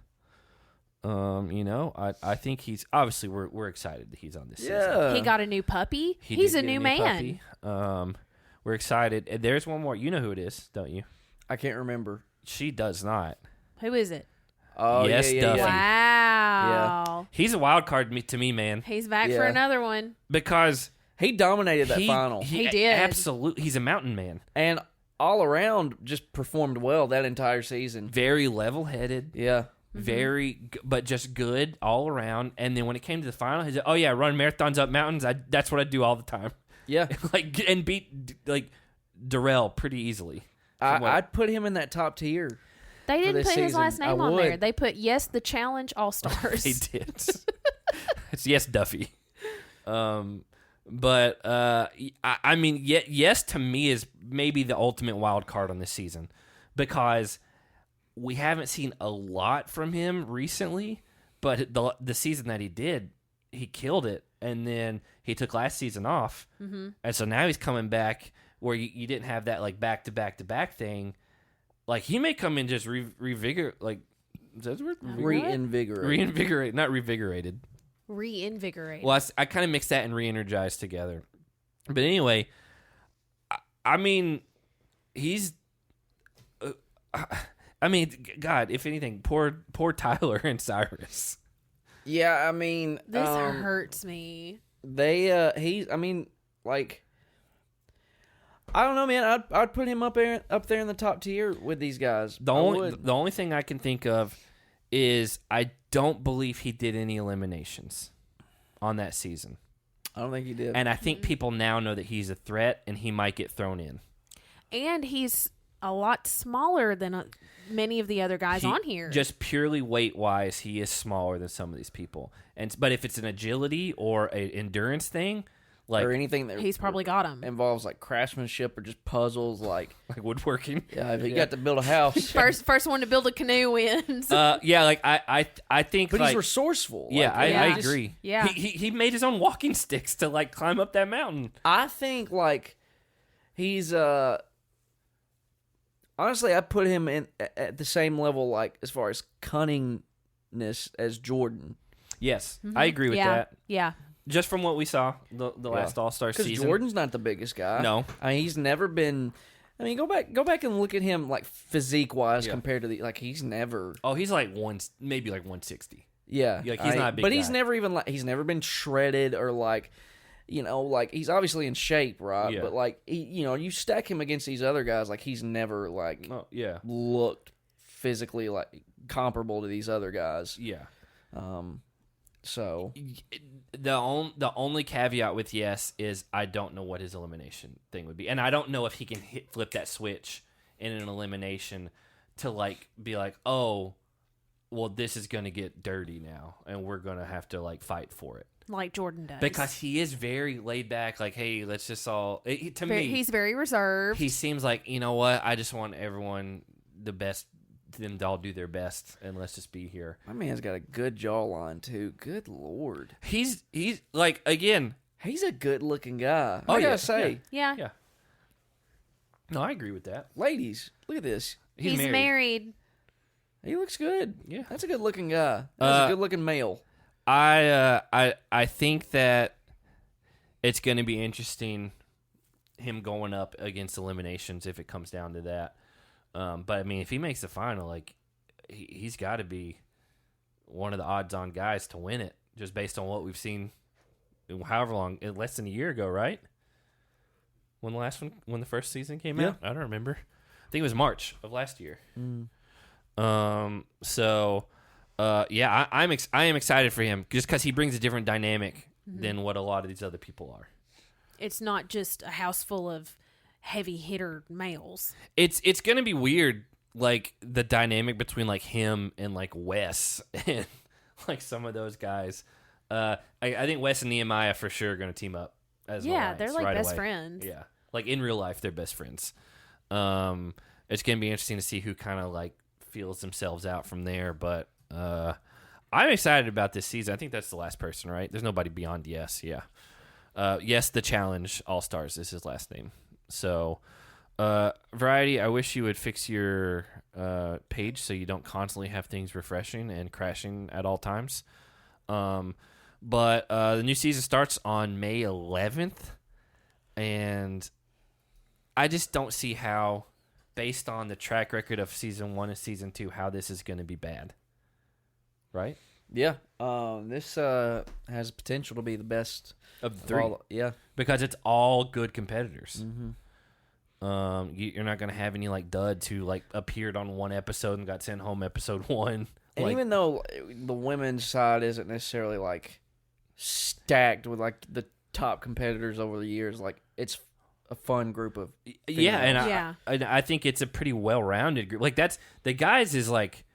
[SPEAKER 1] I think he's obviously we're excited that he's on this season.
[SPEAKER 3] He got a new puppy. He's a new man.
[SPEAKER 1] Puppy. We're excited. And there's one more. You know who it is, don't you?
[SPEAKER 2] I can't remember.
[SPEAKER 1] She does not.
[SPEAKER 3] Who is it?
[SPEAKER 2] Oh,
[SPEAKER 1] yes,
[SPEAKER 2] yeah.
[SPEAKER 1] Duffy.
[SPEAKER 3] Wow.
[SPEAKER 1] Yeah. He's a wild card to me, man.
[SPEAKER 3] He's back for another one.
[SPEAKER 1] Because
[SPEAKER 2] he dominated that final.
[SPEAKER 3] He did.
[SPEAKER 1] Absolutely. He's a mountain man.
[SPEAKER 2] And all around just performed well that entire season.
[SPEAKER 1] Very level-headed.
[SPEAKER 2] Yeah.
[SPEAKER 1] But just good all around. And then when it came to the final, he said, "Oh yeah, run marathons up mountains. That's what I do all the time."
[SPEAKER 2] Yeah.
[SPEAKER 1] And beat Darrell pretty easily.
[SPEAKER 2] I'd put him in that top tier.
[SPEAKER 3] They didn't put his last name on there. They put the Challenge All-Stars.
[SPEAKER 1] They did. It's Yes Duffy. But I mean, yes to me is maybe the ultimate wild card on this season, because we haven't seen a lot from him recently, but the season that he did, he killed it, and then he took last season off, and so now he's coming back where you didn't have that back-to-back thing. He may come in just reinvigorate, not revigorated.
[SPEAKER 3] Reinvigorate.
[SPEAKER 1] Well, I kind of mixed that and re-energized together. But anyway, I mean, he's... God, if anything, poor Tyler and Cyrus.
[SPEAKER 2] Yeah, I mean...
[SPEAKER 3] This hurts me.
[SPEAKER 2] I don't know, man. I'd put him up there in the top tier with these guys.
[SPEAKER 1] The only thing I can think of is I don't believe he did any eliminations on that season.
[SPEAKER 2] I don't think he did.
[SPEAKER 1] And I think people now know that he's a threat and he might get thrown in.
[SPEAKER 3] And he's a lot smaller than many of the other guys on here.
[SPEAKER 1] Just purely weight-wise, he is smaller than some of these people. But if it's an agility or an endurance thing...
[SPEAKER 2] or anything that
[SPEAKER 3] he's probably got him
[SPEAKER 2] involves craftsmanship or just puzzles like
[SPEAKER 1] woodworking.
[SPEAKER 2] Yeah, if you got to build a house,
[SPEAKER 3] first one to build a canoe wins.
[SPEAKER 1] I think,
[SPEAKER 2] but he's resourceward.
[SPEAKER 1] Yeah, I agree.
[SPEAKER 3] Yeah,
[SPEAKER 1] he made his own walking sticks to climb up that mountain.
[SPEAKER 2] I think he's honestly, I put him in at the same level as far as cunningness as Jordyn.
[SPEAKER 1] Yes, I agree with that.
[SPEAKER 3] Yeah.
[SPEAKER 1] Just from what we saw the last All-Star season.
[SPEAKER 2] Because Jordyn's not the biggest guy.
[SPEAKER 1] No.
[SPEAKER 2] I mean, he's never been... I mean, go back and look at him, physique-wise compared to the... he's never...
[SPEAKER 1] Oh, he's maybe 160.
[SPEAKER 2] Yeah.
[SPEAKER 1] He's not a big
[SPEAKER 2] but
[SPEAKER 1] guy.
[SPEAKER 2] He's never even, he's never been shredded or, he's obviously in shape, right?
[SPEAKER 1] Yeah.
[SPEAKER 2] But, you stack him against these other guys, he's never, looked physically, comparable to these other guys.
[SPEAKER 1] Yeah.
[SPEAKER 2] So
[SPEAKER 1] the only caveat with Yes is I don't know what his elimination thing would be, and I don't know if he can flip that switch in an elimination to be oh, well, this is going to get dirty now, and we're going to have to like fight for it.
[SPEAKER 3] Like Jordyn does.
[SPEAKER 1] Because he is very laid back, like, hey, let's just all... To me,
[SPEAKER 3] he's very reserved.
[SPEAKER 1] he seems like, you know what, I just want everyone the best, them to all do their best, and let's just be here.
[SPEAKER 2] My man's got a good jawline, too. Good Lord.
[SPEAKER 1] He's like, again...
[SPEAKER 2] He's a good-looking guy.
[SPEAKER 1] Oh,
[SPEAKER 2] I
[SPEAKER 1] yeah,
[SPEAKER 2] gotta say.
[SPEAKER 3] Yeah.
[SPEAKER 1] Yeah. No, I agree with that.
[SPEAKER 2] Ladies, look at this.
[SPEAKER 3] He's married.
[SPEAKER 2] He looks good.
[SPEAKER 1] Yeah.
[SPEAKER 2] That's a good-looking guy. That's a good-looking male.
[SPEAKER 1] I think that it's going to be interesting him going up against eliminations if it comes down to that. But I mean, if he makes the final, like he's got to be one of the odds-on guys to win it, just based on what we've seen. However long, less than a year ago, right? When the first season came out, I don't remember. I think it was March of last year. So. I am excited for him just because he brings a different dynamic than what a lot of these other people are.
[SPEAKER 3] It's not just a house full of heavy hitter males.
[SPEAKER 1] It's going to be weird, like the dynamic between like him and like Wes and like some of those guys. I think Wes and Nehemiah for sure are going to team up as
[SPEAKER 3] they're like best friends.
[SPEAKER 1] Yeah, like in real life, they're best friends. It's going to be interesting to see who kind of like feels themselves out from there, but. I'm excited about this season. I think that's the last person, right? There's nobody beyond Yes. Yeah. Yes, the Challenge All-Stars is his last name. So, Variety, I wish you would fix your page so you don't constantly have things refreshing and crashing at all times. But the new season starts on May 11th, and I just don't see how, based on the track record of Season 1 and Season 2, how this is going to be bad. Right?
[SPEAKER 2] Yeah. This has potential to be the best
[SPEAKER 1] of the three.
[SPEAKER 2] Yeah.
[SPEAKER 1] Because it's all good competitors. Mm-hmm. You're not going to have any like duds who like appeared on one episode and got sent home episode 1.
[SPEAKER 2] And even though the women's side isn't necessarily like stacked with like the top competitors over the years, like it's a fun group of females.
[SPEAKER 1] Yeah, and I think it's a pretty well-rounded group. Like that's the guys is like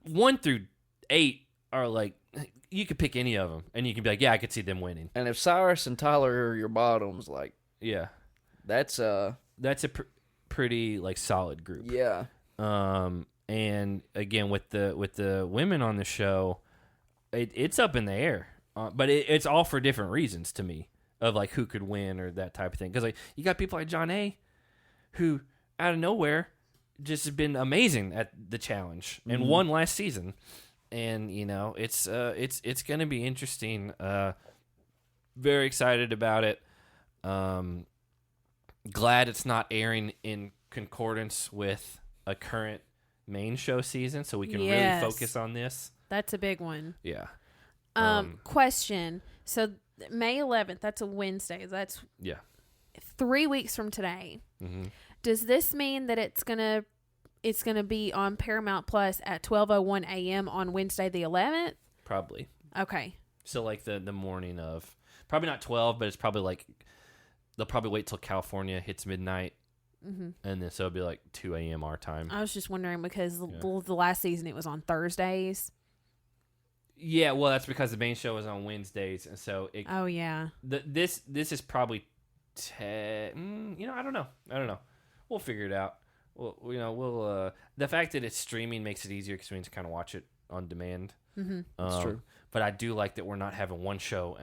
[SPEAKER 1] 1 through 8 are like you could pick any of them, and you can be like, yeah, I could see them winning.
[SPEAKER 2] And if Cyrus and Tyler are your bottoms, like,
[SPEAKER 1] yeah,
[SPEAKER 2] that's a
[SPEAKER 1] pretty like solid group.
[SPEAKER 2] Yeah.
[SPEAKER 1] And again with the women on the show, it's up in the air, but it's all for different reasons to me of like who could win or that type of thing. Because like you got people like John A, who out of nowhere. Just has been amazing at the challenge and won last season, and you know it's going to be interesting. Very excited about it. Glad it's not airing in concordance with a current main show season, so we can really focus on this.
[SPEAKER 3] That's a big one.
[SPEAKER 1] Yeah.
[SPEAKER 3] Question. So May 11th. That's a Wednesday. That's 3 weeks from today. Mm-hmm. Does this mean that it's gonna be on Paramount Plus at 12:01 a.m. on Wednesday the 11th?
[SPEAKER 1] Probably.
[SPEAKER 3] Okay.
[SPEAKER 1] So like the morning of, probably not 12, but it's probably like they'll probably wait till California hits midnight, and then so it'll be like 2 a.m. our time.
[SPEAKER 3] I was just wondering because the last season it was on Thursdays.
[SPEAKER 1] Yeah, well that's because the main show was on Wednesdays, and so
[SPEAKER 3] oh yeah.
[SPEAKER 1] This is probably I don't know. We'll figure it out. We'll the fact that it's streaming makes it easier because we can kind of watch it on demand. Mm-hmm.
[SPEAKER 2] That's true.
[SPEAKER 1] But I do like that we're not having one show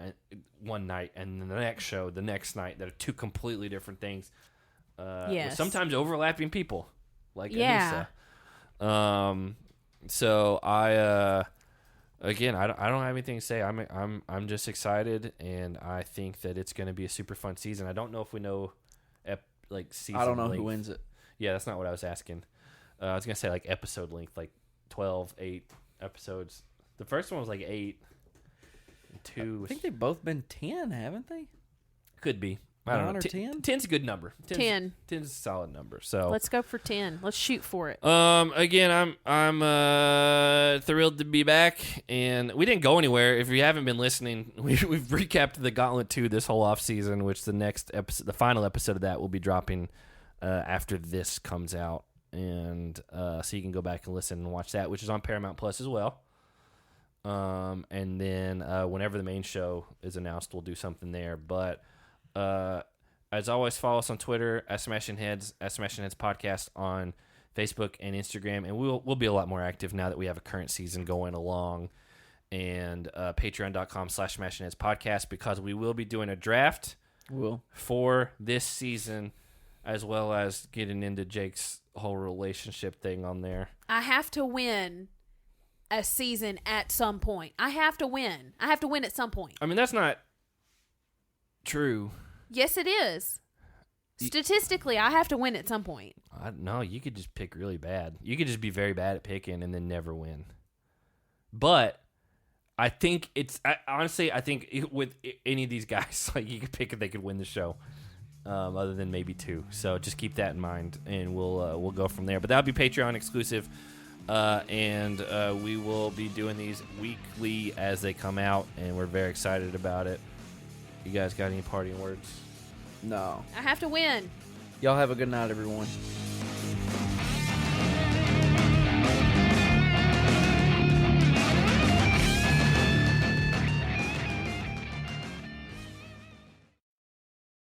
[SPEAKER 1] one night and the next show the next night. That are two completely different things. With sometimes overlapping people, like Alyssa. So I again I don't have anything to say. I'm just excited, and I think that it's going to be a super fun season. I don't know if we know season.
[SPEAKER 2] I don't know
[SPEAKER 1] length.
[SPEAKER 2] who wins it.
[SPEAKER 1] Yeah, that's not what I was asking. I was gonna say like episode length, like 8 episodes. The first one was like 8. 2.
[SPEAKER 2] I think they've both been 10, haven't they?
[SPEAKER 1] Could be. I don't know.
[SPEAKER 2] 10?
[SPEAKER 1] 10's a good number.
[SPEAKER 3] 10.
[SPEAKER 1] 10's a solid number. So
[SPEAKER 3] let's go for 10. Let's shoot for it.
[SPEAKER 1] Again, I'm thrilled to be back, and we didn't go anywhere. If you haven't been listening, we've recapped the Gauntlet 2 this whole off season, which the next episode, the final episode of that, will be dropping after this comes out and so you can go back and listen and watch that, which is on Paramount Plus as well. And then whenever the main show is announced, we'll do something there. But as always, follow us on Twitter at Smashing Heads Podcast on Facebook and Instagram, and we'll be a lot more active now that we have a current season going along. And patreon.com/Smashing Heads Podcast, because we will be doing a draft for this season, as well as getting into Jake's whole relationship thing on there.
[SPEAKER 3] I have to win a season at some point. I have to win. I have to win at some point.
[SPEAKER 1] I mean, that's not true.
[SPEAKER 3] Yes, it is. Statistically, I have to win at some point.
[SPEAKER 1] No, you could just pick really bad. You could just be very bad at picking and then never win. But I think honestly, I think with any of these guys, like, you could pick if they could win the show, other than maybe two. So just keep that in mind, and we'll go from there. But that'll be Patreon exclusive, and we will be doing these weekly as they come out, and we're very excited about it. You guys got any parting words?
[SPEAKER 2] No.
[SPEAKER 3] I have to win.
[SPEAKER 2] Y'all have a good night, everyone.